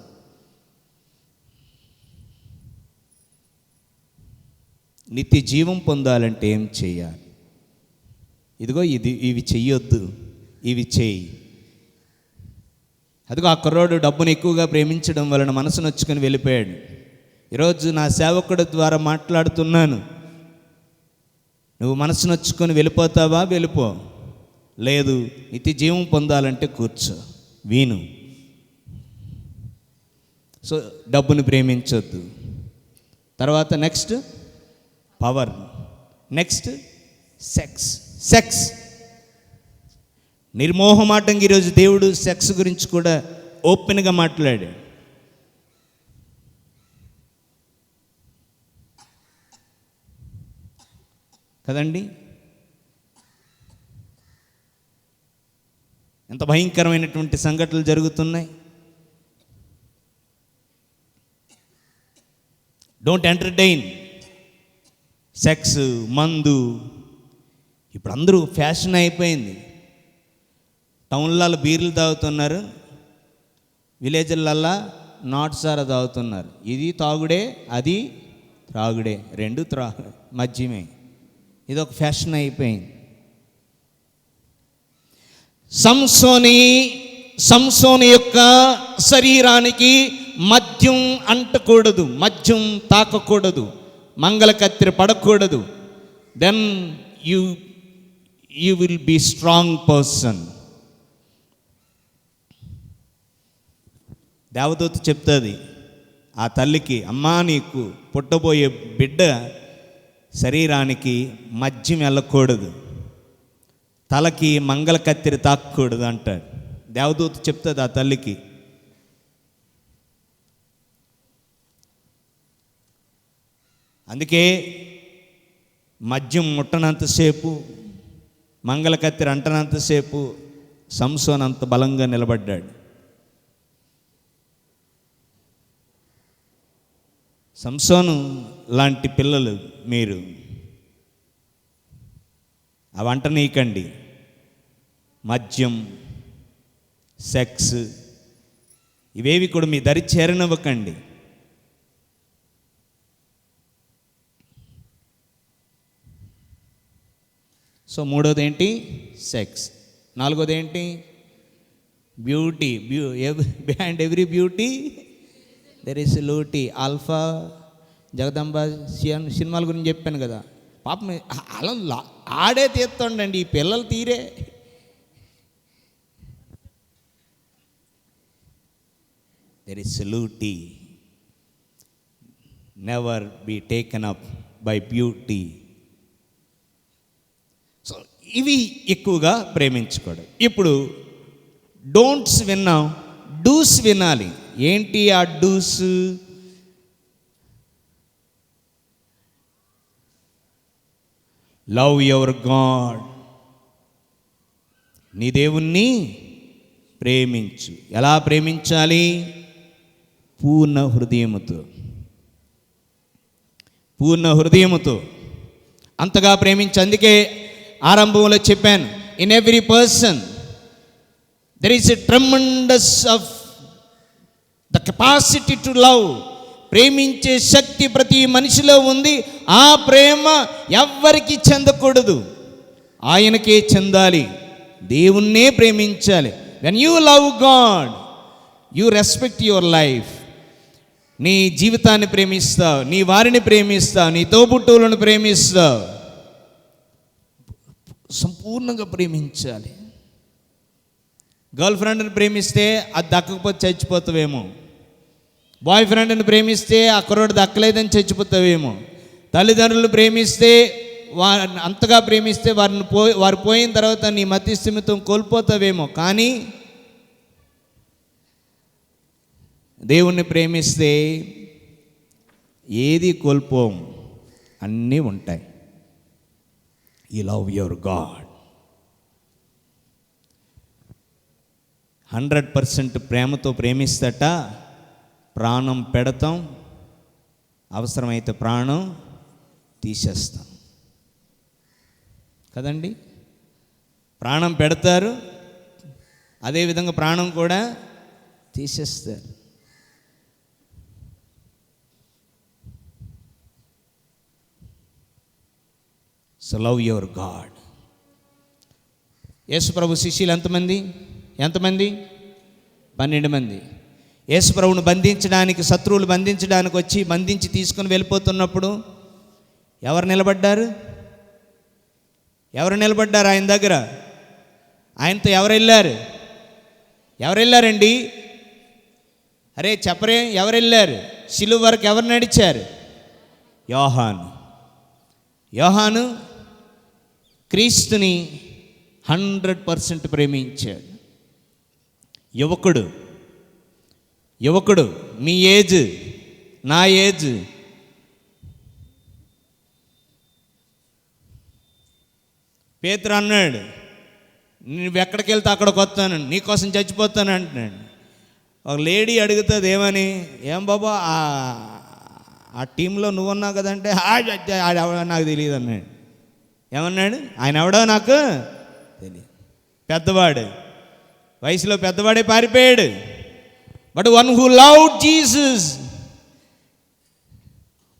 నిత్య జీవం పొందాలంటే ఏం చేయాలి? ఇదిగో ఇవి చెయ్యొద్దు, ఇవి చేయి. అదిగో ఆ కుర్రోడు డబ్బును ఎక్కువగా ప్రేమించడం వలన మనసు నొచ్చుకొని వెళ్ళిపోయాడు. ఈరోజు నా సేవకుడి ద్వారా మాట్లాడుతున్నాను. నువ్వు మనసు నొచ్చుకొని వెళ్ళిపోతావా? వెళ్ళిపో. లేదు, నిత్య జీవం పొందాలంటే కూర్చో, వీను. సో డబ్బును ప్రేమించొద్దు. తర్వాత నెక్స్ట్ పవర్, నెక్స్ట్ సెక్స్. నిర్మోహమాటంగా ఈరోజు దేవుడు సెక్స్ గురించి కూడా ఓపెన్గా మాట్లాడాడు. కదండి? ఎంత భయంకరమైనటువంటి సంఘటనలు జరుగుతున్నాయి. Don't entertain. సెక్స్, మందు ఇప్పుడు అందరూ ఫ్యాషన్ అయిపోయింది. టౌన్లలో బీర్లు తాగుతున్నారు, విలేజ్లల్లో నాటు సారా తాగుతున్నారు. ఇది తాగుడే, అది త్రాగుడే, రెండు మద్యమే. ఇది ఒక ఫ్యాషన్ అయిపోయింది. సంసోని యొక్క శరీరానికి మద్యం అంటకూడదు, మద్యం తాకకూడదు, మంగళ కత్తిరి పడకూడదు. Then you will be strong person. దేవదూత చెప్తుంది ఆ తల్లికి, అమ్మా నీకు పుట్టబోయే బిడ్డ శరీరానికి మద్యం వెళ్ళకూడదు, తలకి మంగళ కత్తిరి తాకూడదు అంటాడు. దేవదూత చెప్తుంది ఆ తల్లికి. అందుకే మద్యం ముట్టనంతసేపు, మంగళ కత్తిరి అంటనంతసేపు సంసోను అంత బలంగా నిలబడ్డాడు. సంసోను లాంటి పిల్లలు మీరు అవంట నీకండి. మద్యం, సెక్స్ ఇవేవి కూడా మీ దరి చేరనివ్వకండి. సో మూడోది ఏంటి? సెక్స్. నాలుగోది ఏంటి? Beauty. Behind every beauty there is లూటీ. ఆల్ఫా, జగదంబ సినిమాల గురించి చెప్పాను కదా. పాపం అలా ఆడే తీస్తుండండి ఈ పిల్లలు తీరే. There is looty. Never be taken up by beauty. So ఇవి ఎక్కువగా ప్రేమించుకోవడం. ఇప్పుడు డోంట్స్ విన్నాం, డూస్ వినాలి. ఏంటి ఆ డూస్? Love your God. నీ దేవుణ్ణి ప్రేమించు. ఎలా ప్రేమించాలి? పూర్ణ హృదయముతో. పూర్ణ హృదయముతో అంతగా ప్రేమించు. అందుకే ఆరంభంలో చెప్పాను, in every person there is a tremendous of the capacity to love. ప్రేమించే శక్తి ప్రతి మనిషిలో ఉంది. ఆ ప్రేమ ఎవ్వరికి చెందకూడదు, ఆయనకే చెందాలి. దేవుణ్ణే ప్రేమించాలి. When you love God you respect your life. నీ జీవితాన్ని ప్రేమిస్తావు, నీ వారిని ప్రేమిస్తావు, నీ తోబుట్టువులను ప్రేమిస్తావు. సంపూర్ణంగా ప్రేమించాలి. గర్ల్ ఫ్రెండ్ని ప్రేమిస్తే అది దక్కకపోతే చచ్చిపోతావేమో. బాయ్ ఫ్రెండ్ని ప్రేమిస్తే ఆ కుర్రోడు దక్కలేదని చచ్చిపోతావేమో. తల్లిదండ్రులు ప్రేమిస్తే అంతగా ప్రేమిస్తే వారు పోయిన తర్వాత నీ మతి స్థిమితం కోల్పోతావేమో. కానీ దేవుణ్ణి ప్రేమిస్తే ఏది కోల్పోం, అన్నీ ఉంటాయి. You love your God. 100% ప్రేమతో ప్రేమిస్తట ప్రాణం పెడతాం, అవసరమైతే ప్రాణం తీసేస్తాం కదండి. ప్రాణం పెడతారు, అదేవిధంగా ప్రాణం కూడా తీసేస్తారు. So love your God. యేసుప్రభు శిష్యులు ఎంతమంది? 12 మంది. యేసుప్రభుని బంధించడానికి, శత్రువులు బంధించడానికి వచ్చి బంధించి తీసుకుని వెళ్ళిపోతున్నప్పుడు ఎవరు నిలబడ్డారు ఆయన దగ్గర? ఆయనతో ఎవరు వెళ్ళారండి? అరే చెప్పరే, ఎవరు వెళ్ళారు? శిలువ వరకు ఎవరు నడిచారు? యోహాను క్రీస్తుని 100% ప్రేమించాడు. యువకుడు మీ ఏజ్, నా ఏజ్. పేతురు అన్నాడు, నువ్వెక్కడికి వెళ్తే అక్కడికి వస్తాను, నీకోసం చచ్చిపోతాను అంటున్నాడు. ఒక లేడీ అడుగుతుంది ఏమని, ఏం బాబా ఆ టీంలో నువ్వు ఉన్నావు కదంటే, నాకు తెలియదు అన్నాడు. ఏమన్నాడు? ఆయన ఎవడో నాకు తెలియదు. పెద్దవాడు, వయసులో పెద్దవాడే పారిపోయాడు. But one who loved Jesus,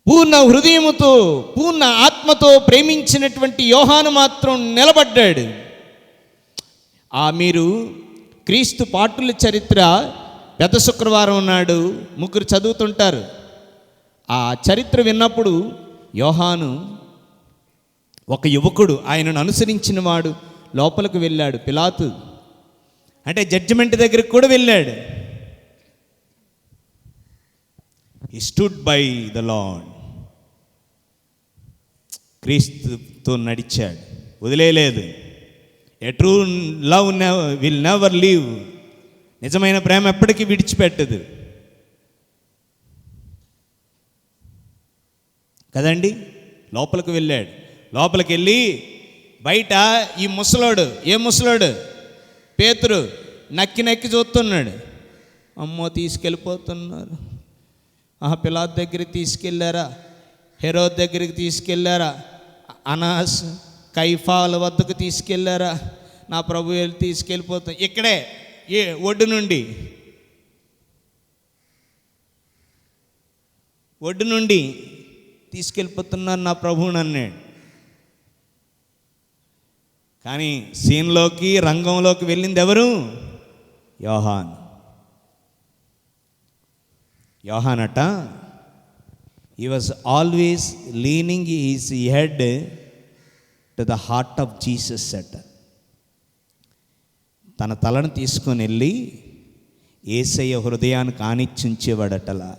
పూర్ణ హృదయముతో పూర్ణ ఆత్మతో ప్రేమించినటువంటి యోహాను మాత్రం నిలబడ్డాడు. మీరు క్రీస్తు పాటుల చరిత్ర పెద్ద శుక్రవారం నాడు 3 చదువుతుంటారు. ఆ చరిత్ర విన్నప్పుడు యోహాను ఒక యువకుడు, ఆయనను అనుసరించిన వాడు లోపలికి వెళ్ళాడు. పిలాతు అంటే జడ్జిమెంట్ దగ్గరికి కూడా వెళ్ళాడు. He stood by the Lord. క్రీస్తుతో నడిచాడు, వదిలేయలేదు. A true love will never leave. నిజమైన ప్రేమ ఎప్పటికీ విడిచిపెట్టదు కదండి. లోపలికి వెళ్ళాడు. లోపలికి వెళ్ళి బయట ఈ ముసలోడు, ఏ ముసలోడు? పేతురు నక్కి చూస్తున్నాడు. అమ్మో తీసుకెళ్ళిపోతున్నారు. పిలాతు దగ్గరికి తీసుకెళ్ళారా, హెరోద్ దగ్గరికి తీసుకెళ్ళారా, అనాస్ కైఫాల వద్దకు తీసుకెళ్ళారా, నా ప్రభు తీసుకెళ్ళిపోతా. ఇక్కడే ఒడ్డు నుండి తీసుకెళ్ళిపోతున్నారు నా ప్రభువుని అన్నాడు. కానీ సీన్లోకి, రంగంలోకి వెళ్ళింది ఎవరు? యోహానట. He was always leaning his head to the heart of Jesus అట. తన తలను తీసుకొని వెళ్ళి యేసయ్య హృదయానికి ఆనిచ్చుంచేవాడటలా.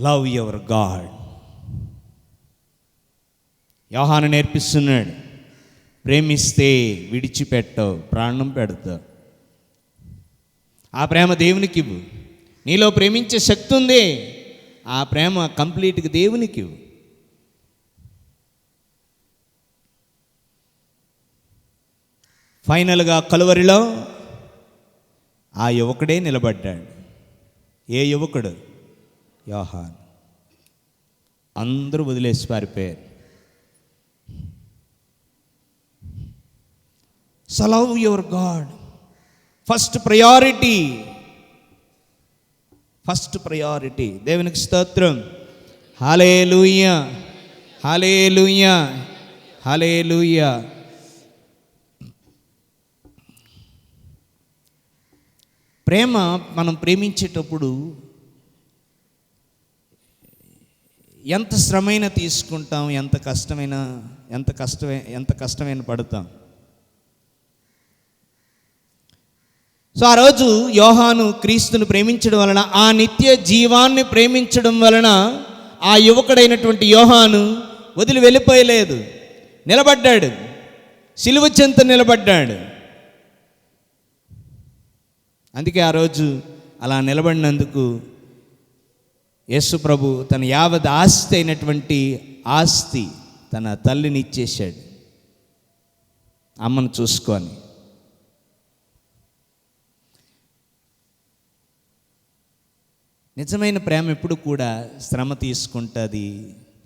Love your God. యోహాను నేర్పిస్తున్నాడు, ప్రేమిస్తే విడిచిపెట్టవు, ప్రాణం పెడతావు. ఆ ప్రేమ దేవునికి ఇవ్వు. నీలో ప్రేమించే శక్తి ఉంది, ఆ ప్రేమ కంప్లీట్గా దేవునికి ఇవ్వు. ఫైనల్గా కలువరిలో ఆ యువకుడే నిలబడ్డాడు. ఏ యువకుడు? యోహాను. అందరూ వదిలేసి పారిపోయారు. So love your God. First priority. దేవునికి స్తోత్రం. హల్లెలూయా, హల్లెలూయా, హల్లెలూయా. ప్రేమ, మనం ప్రేమించేటప్పుడు ఎంత శ్రమైన తీసుకుంటాం, ఎంత కష్టమైన పడతాం. సో ఆ రోజు యోహాను క్రీస్తును ప్రేమించడం వలన, ఆ నిత్య జీవాన్ని ప్రేమించడం వలన ఆ యువకుడైనటువంటి యోహాను వదిలి వెళ్ళిపోయలేదు, నిలబడ్డాడు, సిలువ చెంత నిలబడ్డాడు. అందుకే ఆ రోజు అలా నిలబడినందుకు యేసు ప్రభు తన యావత్ ఆస్తి అయినటువంటి ఆస్తి తన తల్లిని ఇచ్చేశాడు, అమ్మను చూసుకొని. నిజమైన ప్రేమ ఎప్పుడు కూడా శ్రమ తీసుకుంటుంది,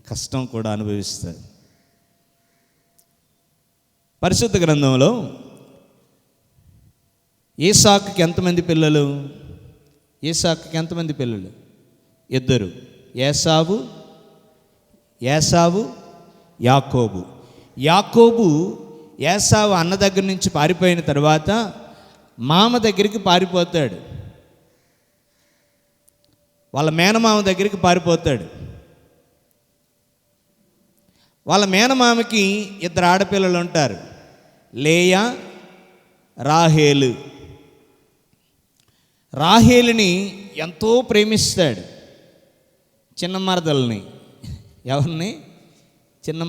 కష్టం కూడా అనుభవిస్తుంది. పరిశుద్ధ గ్రంథంలో ఏసాకుకి ఎంతమంది పిల్లలు? ఏసాకుకి ఎంతమంది పిల్లలు? 2. ఏసావు యాకోబు. యాకోబు ఏసావు అన్న దగ్గర నుంచి పారిపోయిన తర్వాత మామ దగ్గరికి పారిపోతాడు, వాళ్ళ మేనమామ దగ్గరికి పారిపోతాడు. వాళ్ళ మేనమామకి 2 ఆడపిల్లలు ఉంటారు, లేయా, రాహేలు. రాహేలుని ఎంతో ప్రేమిస్తాడు, చిన్న మరదల్ని. ఎవరిని? చిన్న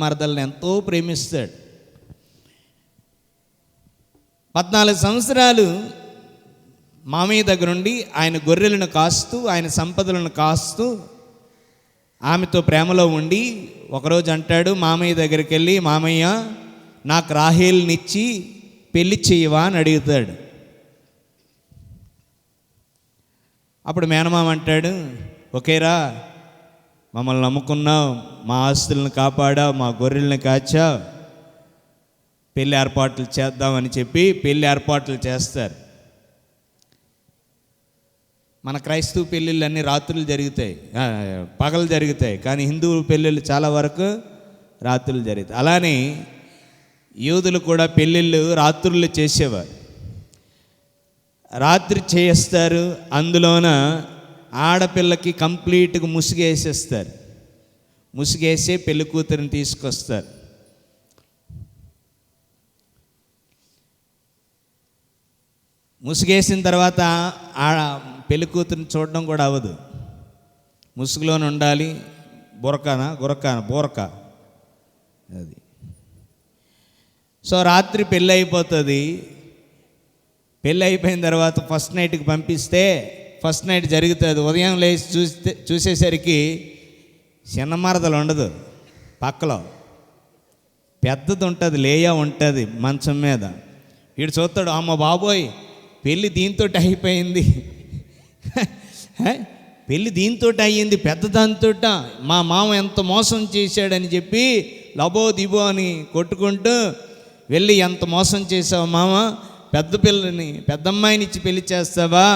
మరదల్ని ఎంతో ప్రేమిస్తాడు. 14 సంవత్సరాలు మామయ్య దగ్గరుండి ఆయన గొర్రెలను కాస్తూ, ఆయన సంపదలను కాస్తూ, ఆమెతో ప్రేమలో ఉండి ఒకరోజు అంటాడు మామయ్య దగ్గరికి వెళ్ళి, మామయ్య నాకు రాహేల్నిచ్చి పెళ్లి చేయవా అని అడుగుతాడు. అప్పుడు మేనమామ అంటాడు, ఓకేరా, మమ్మల్ని నమ్ముకున్నావు, మా ఆస్తులను కాపాడావు, మా గొర్రెల్ని కాచావు, పెళ్లి ఏర్పాట్లు చేద్దామని చెప్పి పెళ్లి ఏర్పాట్లు చేస్తారు. మన క్రైస్తవ పెళ్ళిళ్ళు అన్నీ రాత్రులు జరుగుతాయి, పగలు జరుగుతాయి, కానీ హిందువుల పెళ్ళిళ్ళు చాలా వరకు రాత్రులు జరుగుతాయి. అలానే యూదులు కూడా పెళ్ళిళ్ళు రాత్రులు చేసేవారు. రాత్రి చేస్తారు, అందులోన ఆడపిల్లకి కంప్లీట్గా ముసుగేసేస్తారు, ముసుగేసి పెళ్లి కూతురిని తీసుకొస్తారు. ముసుగేసిన తర్వాత పెళ్లి కూతురిని చూడడం కూడా అవ్వదు, ముసుగులోనే ఉండాలి. బురక అది. సో రాత్రి పెళ్ళి అయిపోతుంది. పెళ్ళి అయిపోయిన తర్వాత ఫస్ట్ నైట్కి పంపిస్తే ఫస్ట్ నైట్ జరుగుతుంది. ఉదయం లేచి చూసేసరికి చిన్న మరదలు ఉండదు, పక్కలో పెద్దది ఉంటుంది, లేయా ఉంటుంది మంచం మీద. వీడు చూస్తాడు, అమ్మ బాబోయ్ పెళ్ళి దీంతో అయిపోయింది, పెళ్ళి దీంతో అయ్యింది, పెద్ద దాంతో మా మామ ఎంత మోసం చేశాడని చెప్పి లబో దిబో అని కొట్టుకుంటూ వెళ్ళి, ఎంత మోసం చేసావు మామ, పెద్దమ్మాయిని ఇచ్చి పెళ్లి చేస్తావా,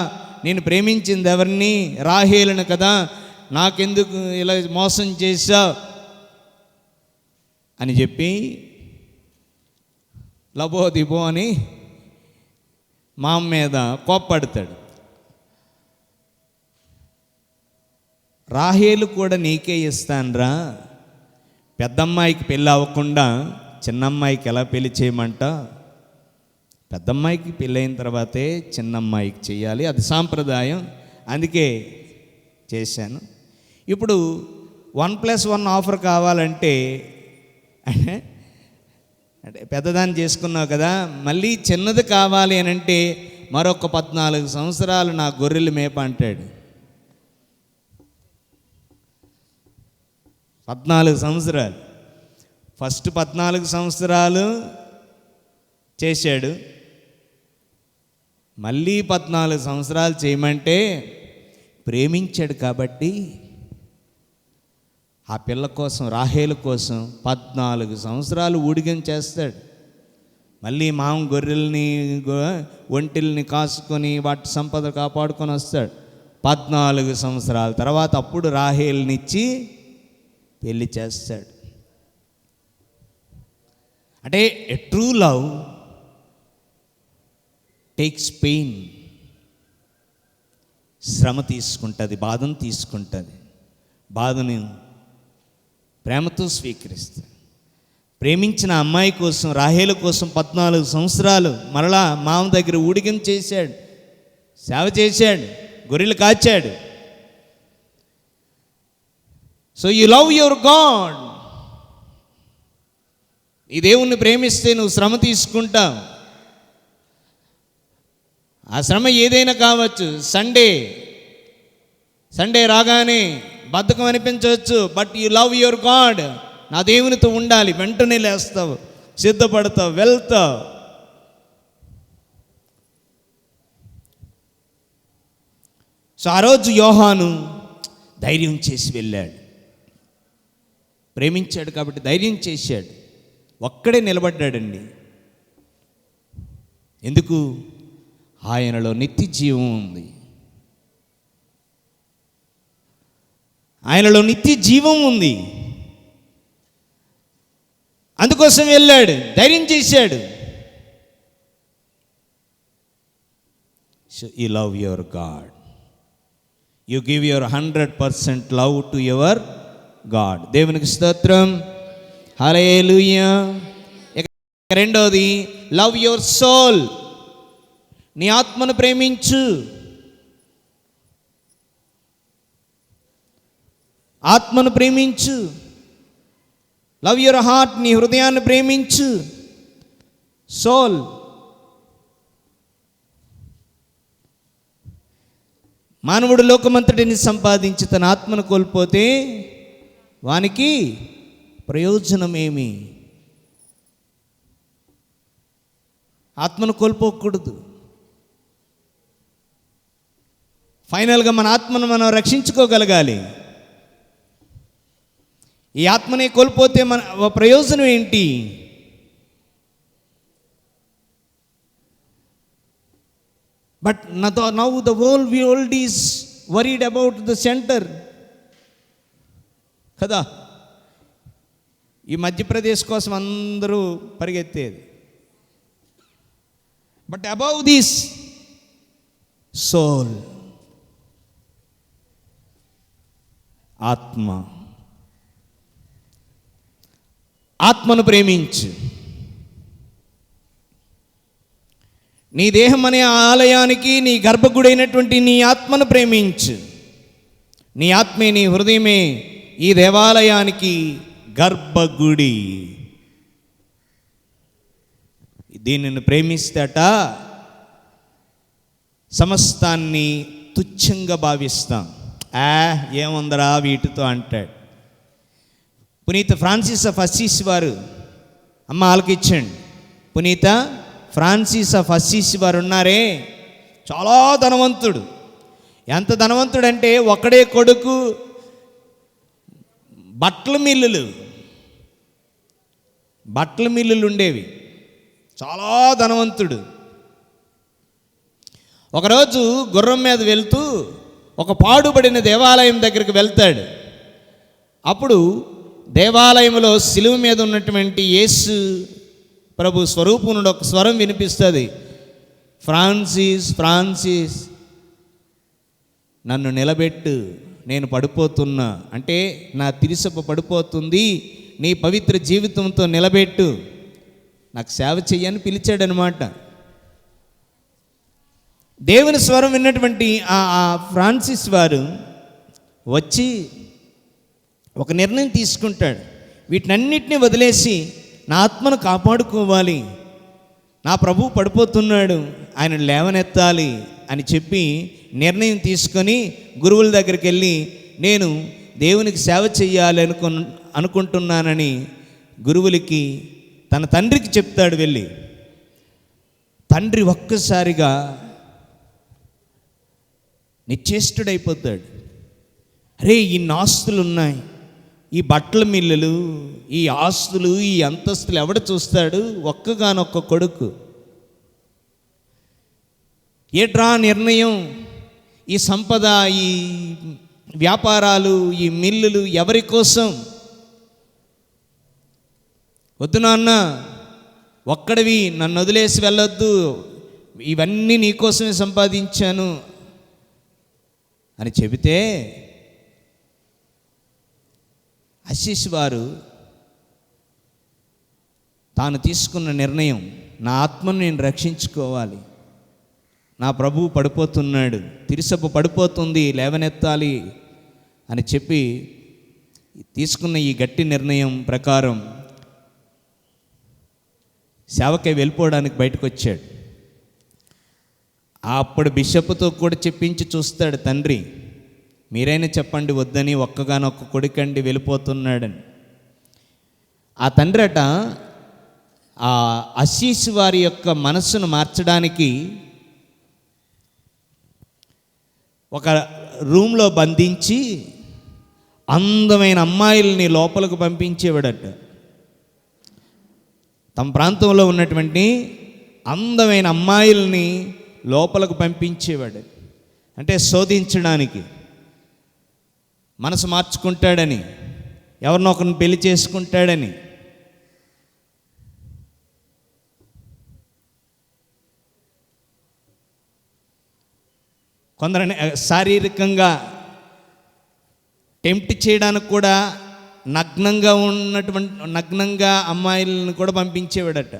నేను ప్రేమించింది ఎవరిని? రాహేలును కదా, నాకెందుకు ఇలా మోసం చేశావు అని చెప్పి లబో దిబో అని మామ మీద కోప్పడతాడు. రాహేలు కూడా నీకే ఇస్తానురా, పెద్దమ్మాయికి పెళ్ళి అవ్వకుండా చిన్నమ్మాయికి ఎలా పెళ్లి చేయమంట? పెద్దమ్మాయికి పెళ్ళైన తర్వాతే చిన్నమ్మాయికి చేయాలి, అది సాంప్రదాయం, అందుకే చేశాను. ఇప్పుడు 1+1 ఆఫర్ కావాలంటే అంటే పెద్దదాన్ని చేసుకున్నావు కదా, మళ్ళీ చిన్నది కావాలి అని అంటే మరొక 14 సంవత్సరాలు నా గొర్రెలు మేప అంటాడు. 14 సంవత్సరాలు. ఫస్ట్ 14 సంవత్సరాలు చేశాడు, మళ్ళీ 14 సంవత్సరాలు చేయమంటే ప్రేమించాడు కాబట్టి ఆ పిల్ల కోసం, రాహేలు కోసం 14 సంవత్సరాలు ఊడిగం చేస్తాడు. మళ్ళీ మామ గొర్రెల్ని ఒంటిల్ని కాసుకొని వాటి సంపద కాపాడుకొని వస్తాడు. 14 సంవత్సరాల తర్వాత అప్పుడు రాహేల్నిచ్చి పెళ్లి చేస్తాడు. అంటే a true love takes pain, శ్రమ తీసుకుంటుంది, బాధను తీసుకుంటుంది, బాధను ప్రేమతో స్వీకరిస్తుంది. ప్రేమించిన అమ్మాయి కోసం, రాహేలు కోసం 14 సంవత్సరాలు మరలా మామ దగ్గర ఊడిగం చేశాడు, సేవ చేశాడు, గొర్రెలు కాచాడు. So you love your God. ఈ దేవుణ్ణి ప్రేమిస్తే నువ్వు శ్రమ తీసుకుంటావు, ఆ శ్రమ ఏదైనా కావచ్చు. సండే రాగానే బద్ధకం అనిపించవచ్చు, but you love your God. నా దేవునితో ఉండాలి, వెంటనే లేస్తావు, సిద్ధపడతావు, వెళ్తావు. సో ఆ రోజు యోహాను ధైర్యం చేసి వెళ్ళాడు. ప్రేమించాడు కాబట్టి ధైర్యం చేశాడు. ఒక్కడే నిలబడ్డాడండి. ఎందుకు? ఆయనలో నిత్య జీవం ఉంది. ఆయనలో నిత్య జీవం ఉంది. అందుకోసం వెళ్ళాడు, ధైర్యం చేశాడు. So you love your God. You give your 100% love to your God. దేవునికి స్తోత్రం, హల్లెలూయా. రెండోది, లవ్ యువర్ సోల్. నీ ఆత్మను ప్రేమించు. ఆత్మను ప్రేమించు. Love your heart. నీ హృదయాన్ని ప్రేమించు. సోల్. మానవుడు లోకమంతటిని సంపాదించి తన ఆత్మను కోల్పోతే వానికి ప్రయోజనమేమి? ఆత్మను కోల్పోకూడదు. ఫైనల్గా మన ఆత్మను మనం రక్షించుకోగలగాలి. ఈ ఆత్మనే కోల్పోతే మన ప్రయోజనం ఏంటి? But now the whole world is worried about the centre కదా. ఈ మధ్యప్రదేశ్ కోసం అందరూ పరిగెత్తేది. బట్ అబౌవ్ దిస్ సోల్, ఆత్మ. ఆత్మను ప్రేమించు. నీ దేహం అనే ఆలయానికి, నీ గర్భగుడైనటువంటి నీ ఆత్మను ప్రేమించు. నీ ఆత్మే, నీ హృదయమే ఈ దేవాలయానికి గర్భగుడి. దీనిని ప్రేమిస్తేట సమస్తాన్ని తుచ్చంగా భావిస్తాం. ఏముందరా వీటితో అంటాడు. పునీత ఫ్రాన్సిస్ ఆఫ్ అస్సీసి వారు, అమ్మ ఆలకించండి, పునీత ఫ్రాన్సిస్ ఆఫ్ అస్సీసి వారు ఉన్నారే, చాలా ధనవంతుడు. ఎంత ధనవంతుడంటే ఒక్కడే కొడుకు, బట్టల మిల్లులు ఉండేవి. చాలా ధనవంతుడు. ఒకరోజు గుర్రం మీద వెళ్తూ ఒక పాడుబడిన దేవాలయం దగ్గరికి వెళ్తాడు. అప్పుడు దేవాలయంలో శిలువ మీద ఉన్నటువంటి యేసు ప్రభు స్వరూపం నుండి ఒక స్వరం వినిపిస్తుంది. ఫ్రాన్సిస్, ఫ్రాన్సిస్, నన్ను నిలబెట్టు, నేను పడిపోతున్నా. అంటే నా తిరుసప పడిపోతుంది, నీ పవిత్ర జీవితంతో నిలబెట్టు, నాకు సేవ చెయ్యని పిలిచాడనమాట. దేవుని స్వరం విన్నటువంటి ఆ ఫ్రాన్సిస్ వారు వచ్చి ఒక నిర్ణయం తీసుకుంటాడు. వీటినన్నిటిని వదిలేసి నా ఆత్మను కాపాడుకోవాలి, నా ప్రభువు పడిపోతున్నాడు, ఆయన లేవనెత్తాలి అని చెప్పి నిర్ణయం తీసుకొని గురువుల దగ్గరికి వెళ్ళి నేను దేవునికి సేవ చెయ్యాలి అనుకుంటున్నానని గురువులకి, తన తండ్రికి చెప్తాడు. వెళ్ళి తండ్రి ఒక్కసారిగా నిశ్చేష్టుడైపోతాడు. అరే, ఇన్ని ఆస్తులు ఉన్నాయి, ఈ బట్టల మిల్లులు, ఈ ఆస్తులు, ఈ అంతస్తులు ఎవడు చూస్తాడు? ఒక్కగానొక్క కొడుకు. ఏట్రా నిర్ణయం? ఈ సంపద, ఈ వ్యాపారాలు, ఈ మిల్లులు ఎవరి కోసం? వద్దు నాన్న, ఒక్కడివి, నన్ను వదిలేసి వెళ్ళొద్దు, ఇవన్నీ నీకోసమే సంపాదించాను అని చెబితే అస్సీసి వారు తాను తీసుకున్న నిర్ణయం, నా ఆత్మను నేను రక్షించుకోవాలి, నా ప్రభువు పడిపోతున్నాడు, తిరుసభ పడిపోతుంది, లేవనెత్తాలి అని చెప్పి తీసుకున్న ఈ గట్టి నిర్ణయం ప్రకారం సేవకై వెళ్ళిపోవడానికి బయటకు వచ్చాడు. అప్పుడు బిషప్తో కూడా చెప్పించి చూస్తాడు తండ్రి, మీరైనా చెప్పండి వద్దని, ఒక్కగానొక్క కొడుకండి వెళ్ళిపోతున్నాడని. ఆ తండ్రి అట ఆ అసీస్ వారి యొక్క మనస్సును మార్చడానికి ఒక రూమ్లో బంధించి అందమైన అమ్మాయిల్ని లోపలికి పంపించేవాడట. తమ ప్రాంతంలో ఉన్నటువంటి అందమైన అమ్మాయిల్ని లోపలికి పంపించేవాడు. అంటే శోధించడానికి, మనసు మార్చుకుంటాడని, ఎవరినో ఒకరిని పెళ్లి చేసుకుంటాడని. కొందరిని శారీరకంగా టెంప్ట్ చేయడానికి కూడా నగ్నంగా అమ్మాయిలను కూడా పంపించేవాడట.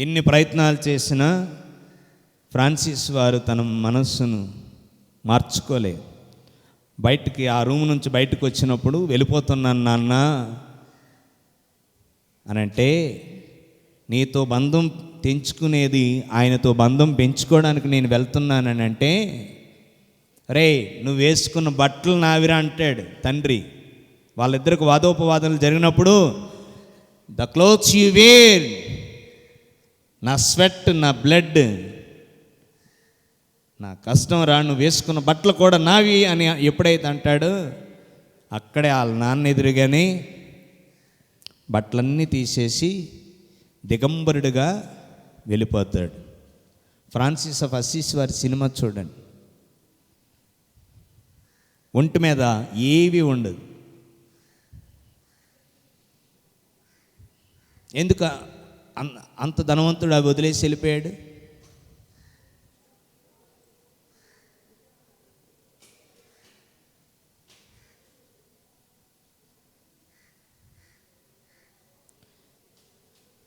ఎన్ని ప్రయత్నాలు చేసినా ఫ్రాన్సిస్ వారు తన మనస్సును మార్చుకోలేదు. బయటికి ఆ రూమ్ నుంచి బయటకు వచ్చినప్పుడు, వెళ్ళిపోతున్నాను నాన్న అనంటే, నీతో బంధం తెంచుకునేది ఆయనతో బంధం పెంచుకోవడానికి నేను వెళ్తున్నానని అంటే, రే నువ్వు వేసుకున్న బట్టలు నావిరా అంటాడు తండ్రి. వాళ్ళిద్దరికి వాదోపవాదాలు జరిగినప్పుడు, ద క్లోత్స్ యు వేర్, నా స్వెట్, నా బ్లడ్, నా కష్టం రా, నువ్వు వేసుకున్న బట్టలు కూడా నావి అని ఎప్పుడైతే అంటాడో, అక్కడే వాళ్ళ నాన్న ఎదురుగానే బట్టలన్నీ తీసేసి దిగంబరుడుగా వెళ్ళిపోతాడు. ఫ్రాన్సిస్ ఆఫ్ అసీస్ వారి సినిమా చూడండి, ఒంటి మీద ఏవి ఉండదు. ఎందుకు అంత ధనవంతుడు అవి వదిలేసి వెళ్ళిపోయాడు?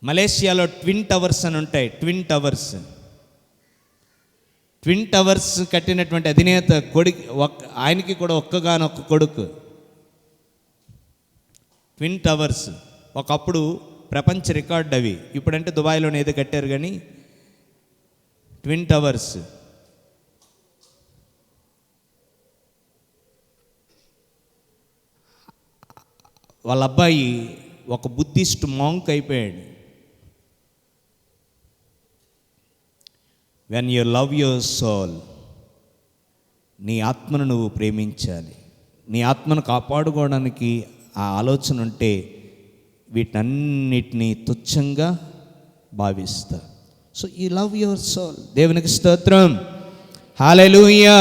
మలేషియాలో ట్విన్ టవర్స్ అని ఉంటాయి. ట్విన్ టవర్స్ కట్టినటువంటి అధినేత ఆయనకి కూడా ఒక్కగానొక్క కొడుకు. ట్విన్ టవర్స్ ఒకప్పుడు ప్రపంచ రికార్డ్ అవి. ఇప్పుడంటే దుబాయ్లోనే ఏదో కట్టారు, కానీ ట్విన్ టవర్స్. వాళ్ళ అబ్బాయి ఒక బుద్ధిస్ట్ మాంక్ అయిపోయాడు. When you love your soul, నీ ఆత్మను నువ్వు ప్రేమించాలి. నీ ఆత్మను కాపాడుకోవడానికి ఆ ఆలోచన ఉంటే వీటన్నిటినీ తుచ్చంగా భావిస్తా. So you love your soul. దేవునికి స్తోత్రం. హల్లెలూయా,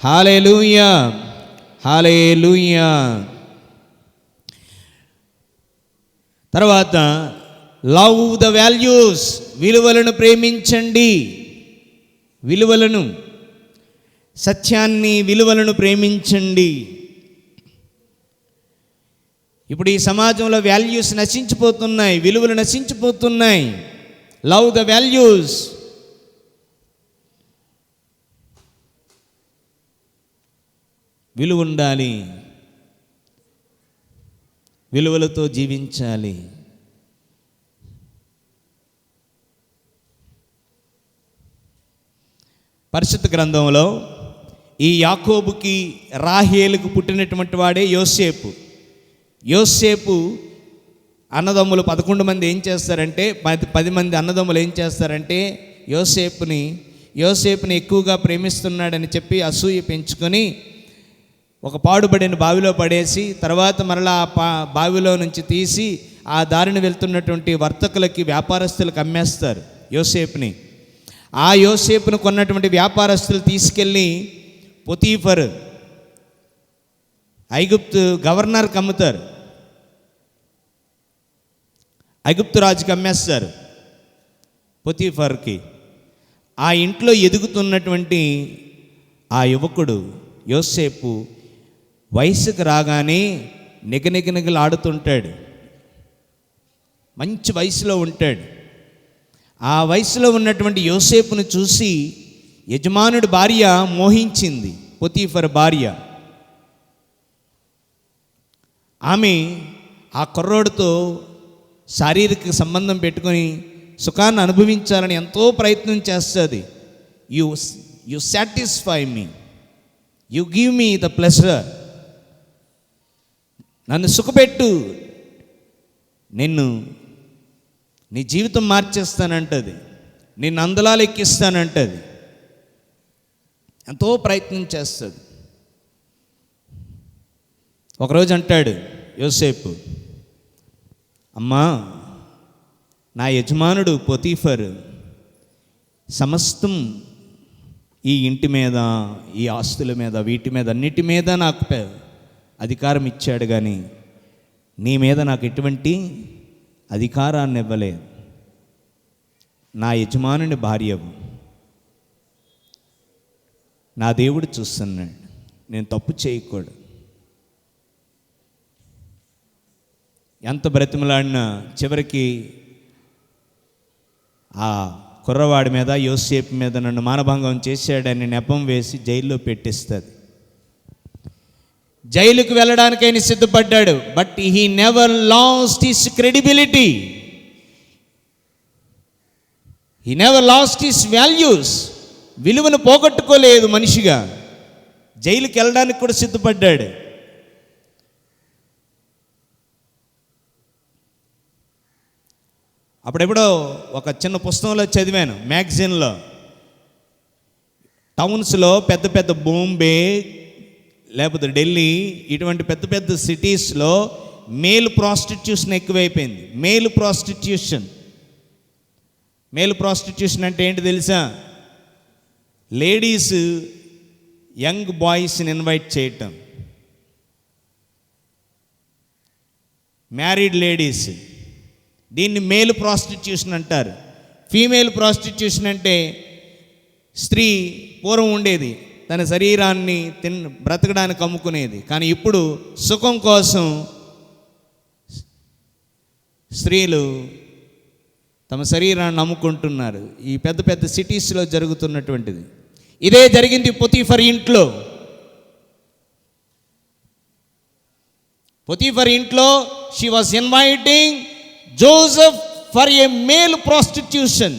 హల్లెలూయా, హల్లెలూయా. తర్వాత లవ్ ద వాల్యూస్, విలువలను ప్రేమించండి. విలువలను, సత్యాన్ని, విలువలను ప్రేమించండి. ఇప్పుడు ఈ సమాజంలో వాల్యూస్ నశించిపోతున్నాయి, విలువలు నశించిపోతున్నాయి. Love the values. విలువ ఉండాలి, విలువలతో జీవించాలి. పరిశుద్ధ గ్రంథంలో ఈ యాకోబుకి రాహేలుకు పుట్టినటువంటి వాడే యోసేపు. యోసేపు అన్నదమ్ములు 11 మంది ఏం చేస్తారంటే, 10 మంది అన్నదమ్ములు ఏం చేస్తారంటే, యోసేపుని ఎక్కువగా ప్రేమిస్తున్నాడని చెప్పి అసూయ పెంచుకొని ఒక పాడుబడిన బావిలో పడేసి, తర్వాత మరలా ఆ బావిలో నుంచి తీసి ఆ దారిని వెళ్తున్నటువంటి వర్తకులకి, వ్యాపారస్తులకు అమ్మేస్తారు యోసేపుని. ఆ యోసేపును కొన్నటువంటి వ్యాపారస్తులు తీసుకెళ్ళి పొతీఫర్, ఐగుప్తు గవర్నర్కి అమ్ముతారు, ఐగుప్తు రాజుకి అమ్మేస్తారు, పొతీఫర్కి. ఆ ఇంట్లో ఎదుగుతున్నటువంటి ఆ యువకుడు యోసేపు వయసుకు రాగానే నిగనిగనిగలాడుతుంటాడు. మంచి వయసులో ఉంటాడు. ఆ వయసులో ఉన్నటువంటి యోసేపును చూసి యజమానుడి భార్య మోహించింది, పొతీఫర్ భార్య. ఆమె ఆ కుర్రోడితో శారీరక సంబంధం పెట్టుకొని సుఖాన్ని అనుభవించాలని ఎంతో ప్రయత్నం చేస్తుంది. You satisfy me, you give me the pleasure, నన్ను సుఖపెట్టు, నీ జీవితం మార్చేస్తానంటది, నిన్ను అందలాలు ఎక్కిస్తానంటది. ఎంతో ప్రయత్నం చేస్తుంది. ఒకరోజు అంటాడు యోసేపు, అమ్మా, నా యజమానుడు పొతీఫర్ సమస్తం ఈ ఇంటి మీద, ఈ ఆస్తుల మీద, వీటి మీద, అన్నిటి మీద నాకు అధికారం ఇచ్చాడు, కానీ నీ మీద నాకు ఎటువంటి అధికారాన్ని ఇవ్వలేదు. నా యజమానుని భార్యవు, నా దేవుడు చూస్తున్నాడు, నేను తప్పు చేయకూడదు. ఎంత బ్రతిమలాడినా చివరికి ఆ కుర్రవాడి మీద, యోసేపు మీద నన్ను మానభంగం చేశాడని నెపం వేసి జైల్లో పెట్టిస్తుంది. జైలుకు వెళ్ళడానికైనా సిద్ధపడ్డాడు, but he never lost his credibility, he never lost his values. విలువను పోగొట్టుకోలేదు మనిషిగా. జైలుకి వెళ్ళడానికి కూడా సిద్ధపడ్డాడు. అప్పుడెప్పుడో ఒక చిన్న పుస్తకంలో చదివాను, మ్యాగజైన్లో, టౌన్స్లో పెద్ద పెద్ద బాంబే లేకపోతే ఢిల్లీ ఇటువంటి పెద్ద పెద్ద సిటీస్లో మేల్ ప్రాస్టిట్యూషన్ ఎక్కువైపోయింది. మేల్ ప్రాస్టిట్యూషన్ అంటే ఏంటి తెలుసా? లేడీస్ యంగ్ బాయ్స్ని ఇన్వైట్ చేయటం, మ్యారీడ్ లేడీస్, దీన్ని మేల్ ప్రాస్టిట్యూషన్ అంటారు. ఫీమేల్ ప్రాస్టిట్యూషన్ అంటే స్త్రీ పూర్వం ఉండేది, తన శరీరాన్ని బ్రతకడానికి అమ్ముకునేది, కానీ ఇప్పుడు సుఖం కోసం స్త్రీలు తమ శరీరాన్ని అమ్ముకుంటున్నారు. ఈ పెద్ద పెద్ద సిటీస్లో జరుగుతున్నటువంటిది. ఇదే జరిగింది పొతీఫర్ ఇంట్లో. పొతీఫర్ ఇంట్లో she was inviting Joseph for a male prostitution.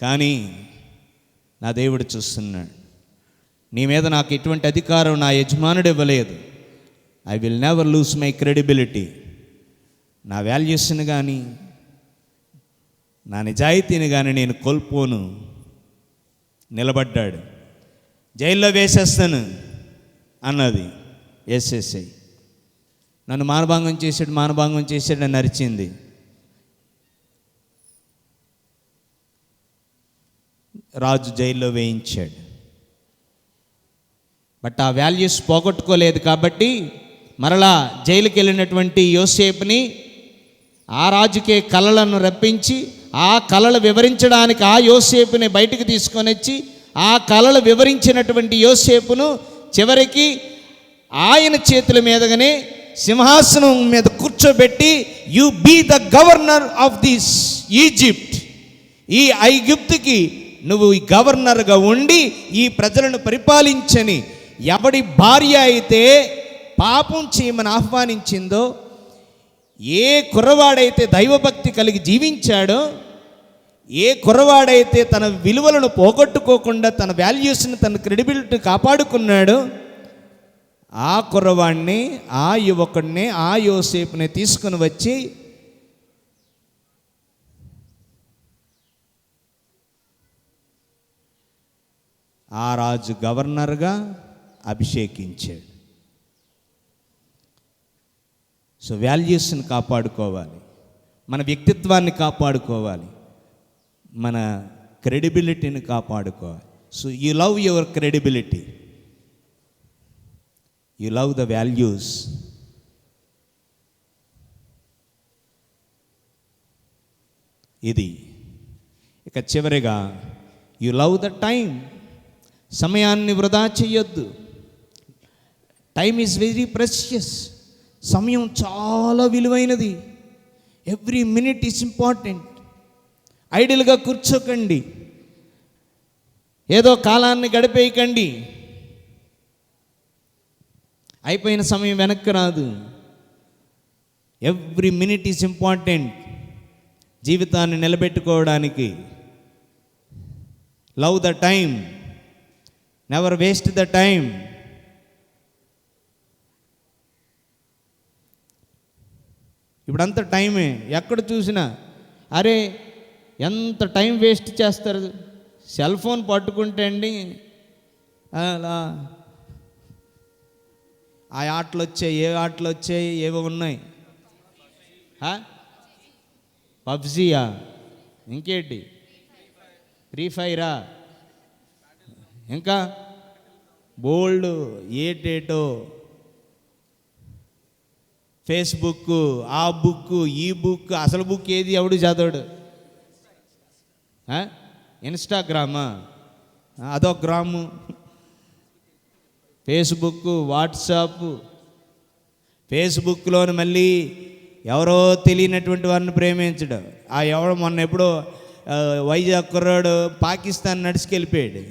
కానీ నా దేవుడు చూస్తున్నాడు, నీ మీద నాకు ఎటువంటి అధికారం నా యజమానుడు ఇవ్వలేదు. I will never lose my credibility. నా వాల్యూస్ని కానీ నా నిజాయితీని కానీ నేను కోల్పోను. నిలబడ్డాడు. జైల్లో వేసేస్తాను అన్నది, వేసేసాయి. నన్ను మానభంగం చేశాడు అని అరిచింది. రాజు జైల్లో వేయించాడు. బట్ ఆ వాల్యూస్ పోగొట్టుకోలేదు కాబట్టి మరలా జైలుకి వెళ్ళినటువంటి యోసేపుని ఆ రాజుకే కలలను రప్పించి ఆ కలలు వివరించడానికి ఆ యోసేపుని బయటికి తీసుకొని వచ్చి ఆ కలలు వివరించినటువంటి యోసేపును చివరికి ఆయన చేతుల మీదగానే సింహాసనం మీద కూర్చోబెట్టి, you be the governor of this Egypt, ఈ ఐగుప్తుకి నువ్వు ఈ గవర్నర్గా ఉండి ఈ ప్రజలను పరిపాలించని. ఎవడి భార్య అయితే పాపం చేయమని ఆహ్వానించిందో, ఏ కుర్రవాడైతే దైవభక్తి కలిగి జీవించాడో, ఏ కుర్రవాడైతే తన విలువలను పోగొట్టుకోకుండా తన వాల్యూస్ని, తన క్రెడిబిలిటీ కాపాడుకున్నాడో, ఆ కుర్రవాడిని, ఆ యువకుడిని, ఆ యోసేపుని తీసుకుని వచ్చి ఆ రాజు గవర్నర్గా అభిషేకించాడు. సో వాల్యూస్ని కాపాడుకోవాలి, మన వ్యక్తిత్వాన్ని కాపాడుకోవాలి, మన క్రెడిబిలిటీని కాపాడుకోవాలి. So you love your credibility, you love the values. ఇది ఇక చివరిగా, యు లవ్ ద టైం. సమయాన్ని వృధా చేయొద్దు. Time is very precious. సమయం చాలా విలువైనది. Every minute is important. ఐడియల్గా కూర్చోకండి. ఏదో కాలాన్ని గడిపేయకండి. అయిపోయిన సమయం వెనక్కి రాదు. Every minute is important. జీవితాన్ని నిలబెట్టుకోవడానికి love the time, never waste the time. ఇప్పుడంతా టైమే, ఎక్కడ చూసినా అరే ఎంత టైం వేస్ట్ చేస్తారు. సెల్ ఫోన్ పట్టుకుంటే అండి అలా ఆ ఆటలు వచ్చాయి, ఏ ఆటలు వచ్చాయి, ఏవో ఉన్నాయి. పబ్జీయా, ఇంకేంటి, ఫ్రీ ఫైరా, ఇంకా బోల్డ్ ఏటేటో, ఫేస్బుక్, ఆ బుక్, ఈ బుక్, అసలు బుక్ ఏది ఎవడు చదవడు. ఇన్స్టాగ్రామా, అదో గ్రాము, ఫేస్బుక్, వాట్సాప్. ఫేస్బుక్లోని మళ్ళీ ఎవరో తెలియనటువంటి వారిని ప్రేమించడం. ఆ ఎవడో మొన్న ఎప్పుడో వైజాగ్ కుర్రాడు పాకిస్తాన్ నడుచుకెళ్ళిపోయాడు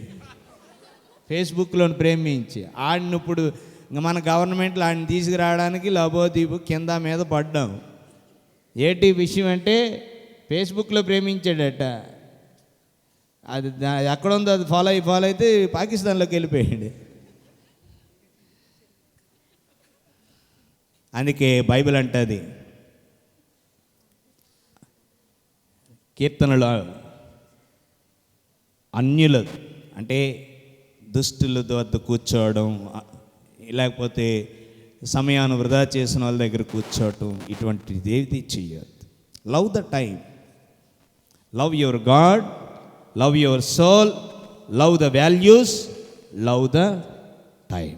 ఫేస్బుక్లోని ప్రేమించి. ఆడిని ఇప్పుడు మన గవర్నమెంట్లో ఆడిని తీసుకురావడానికి లబోదీపు కింద మీద పడ్డాం. ఏంటి విషయం అంటే ఫేస్బుక్లో ప్రేమించాడట. అది ఎక్కడ ఉందో అది ఫాలో అయితే పాకిస్తాన్లోకి వెళ్ళిపోయాడు. అందుకే బైబిల్ అంటది, కీర్తనలో అన్యులు అంటే దుష్టుల వద్ద కూర్చోవడం, లేకపోతే సమయాన్ని వృధా చేసిన వాళ్ళ దగ్గర కూర్చోవటం, ఇటువంటిది ఏది చేయొద్దు. Love the time, love your God, love your soul, love the values, love the time.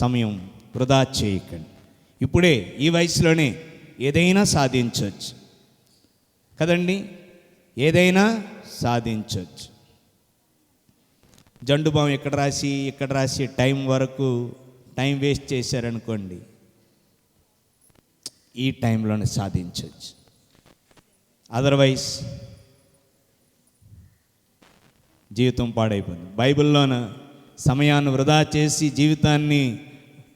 సమయం వృధా చేయకండి. ఇప్పుడే ఈ వయసులోనే ఏదైనా సాధించవచ్చు కదండి, ఏదైనా సాధించవచ్చు. జండుబాం ఇక్కడ రాసి టైం వరకు టైం వేస్ట్ చేశారనుకోండి, ఈ టైంలోనే సాధించవచ్చు. అదర్వైజ్ జీవితం పాడైపోయింది. బైబిల్లోన సమయాన్ని వృధా చేసి జీవితాన్ని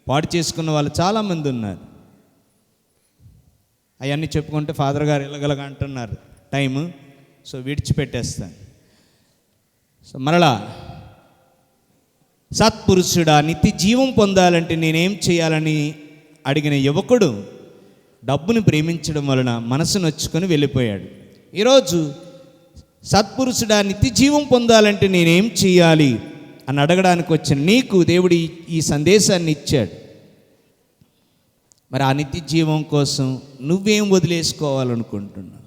పాడు చేసుకున్న వాళ్ళు చాలామంది ఉన్నారు. అవన్నీ చెప్పుకుంటే ఫాదర్ గారు ఇలాగలగా అంటున్నారు టైము, సో విడిచిపెట్టేస్తాను. సో మరలా సత్పురుషుడా, నిత్య జీవం పొందాలంటే నేనేం చేయాలని అడిగిన యువకుడు డబ్బుని ప్రేమించడం వలన మనసు నొచ్చుకొని వెళ్ళిపోయాడు. ఈరోజు సత్పురుషుడా, నిత్య జీవం పొందాలంటే నేనేం చేయాలి అని అడగడానికి వచ్చిన నీకు దేవుడు ఈ సందేశాన్ని ఇచ్చాడు. మరి ఆ నిత్య జీవం కోసం నువ్వేం వదిలేసుకోవాలనుకుంటున్నావు,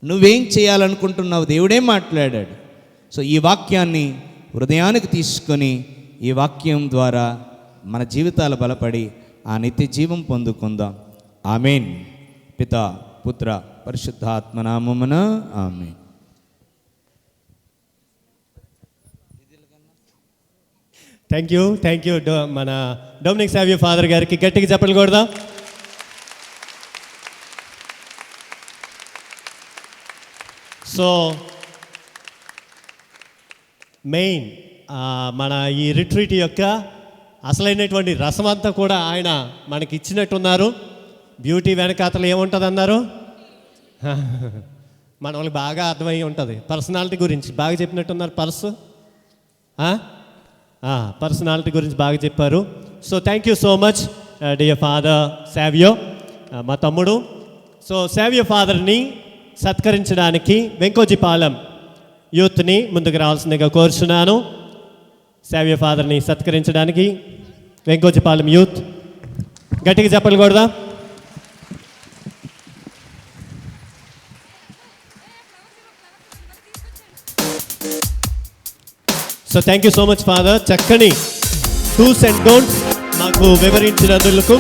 నువ్వేం చేయాలనుకుంటున్నావు, దేవుడే మాట్లాడాడు. సో ఈ వాక్యాన్ని హృదయానికి తీసుకొని ఈ వాక్యం ద్వారా మన జీవితాలు బలపడి ఆ నిత్య జీవం పొందుకుందాం. ఆమేన్. పితా, పుత్ర, పరిశుద్ధాత్మ నామమున ఆమేన్. థ్యాంక్ యూ మన డొమినిక్ సావియో ఫాదర్ గారికి గట్టిగా చెప్పలు కొడదాం. సో మెయిన్ మన ఈ రిట్రీట్ యొక్క అసలైనటువంటి రసం అంతా కూడా ఆయన మనకి ఇచ్చినట్టున్నారు. బ్యూటీ వెనకాతలు ఏముంటుంది అన్నారు, మన వాళ్ళకి బాగా అర్థమై ఉంటుంది. పర్సనాలిటీ గురించి బాగా చెప్పినట్టున్నారు. పర్సనాలిటీ గురించి బాగా చెప్పారు. So thank you so much dear father Savio, మా తమ్ముడు. సో సావియో ఫాదర్ని సత్కరించడానికి వెంకోజీపాలెం యూత్ని ముందుకు రావాల్సిందిగా కోరుచున్నాను. సావియో ఫాదర్ని సత్కరించడానికి వెంకోజీపాలెం యూత్ గట్టిగా చెప్పలు కొడదా. So thank you so much father, చక్కని డూస్ అండ్ డోంట్స్ మాకు వివరించినందుకు.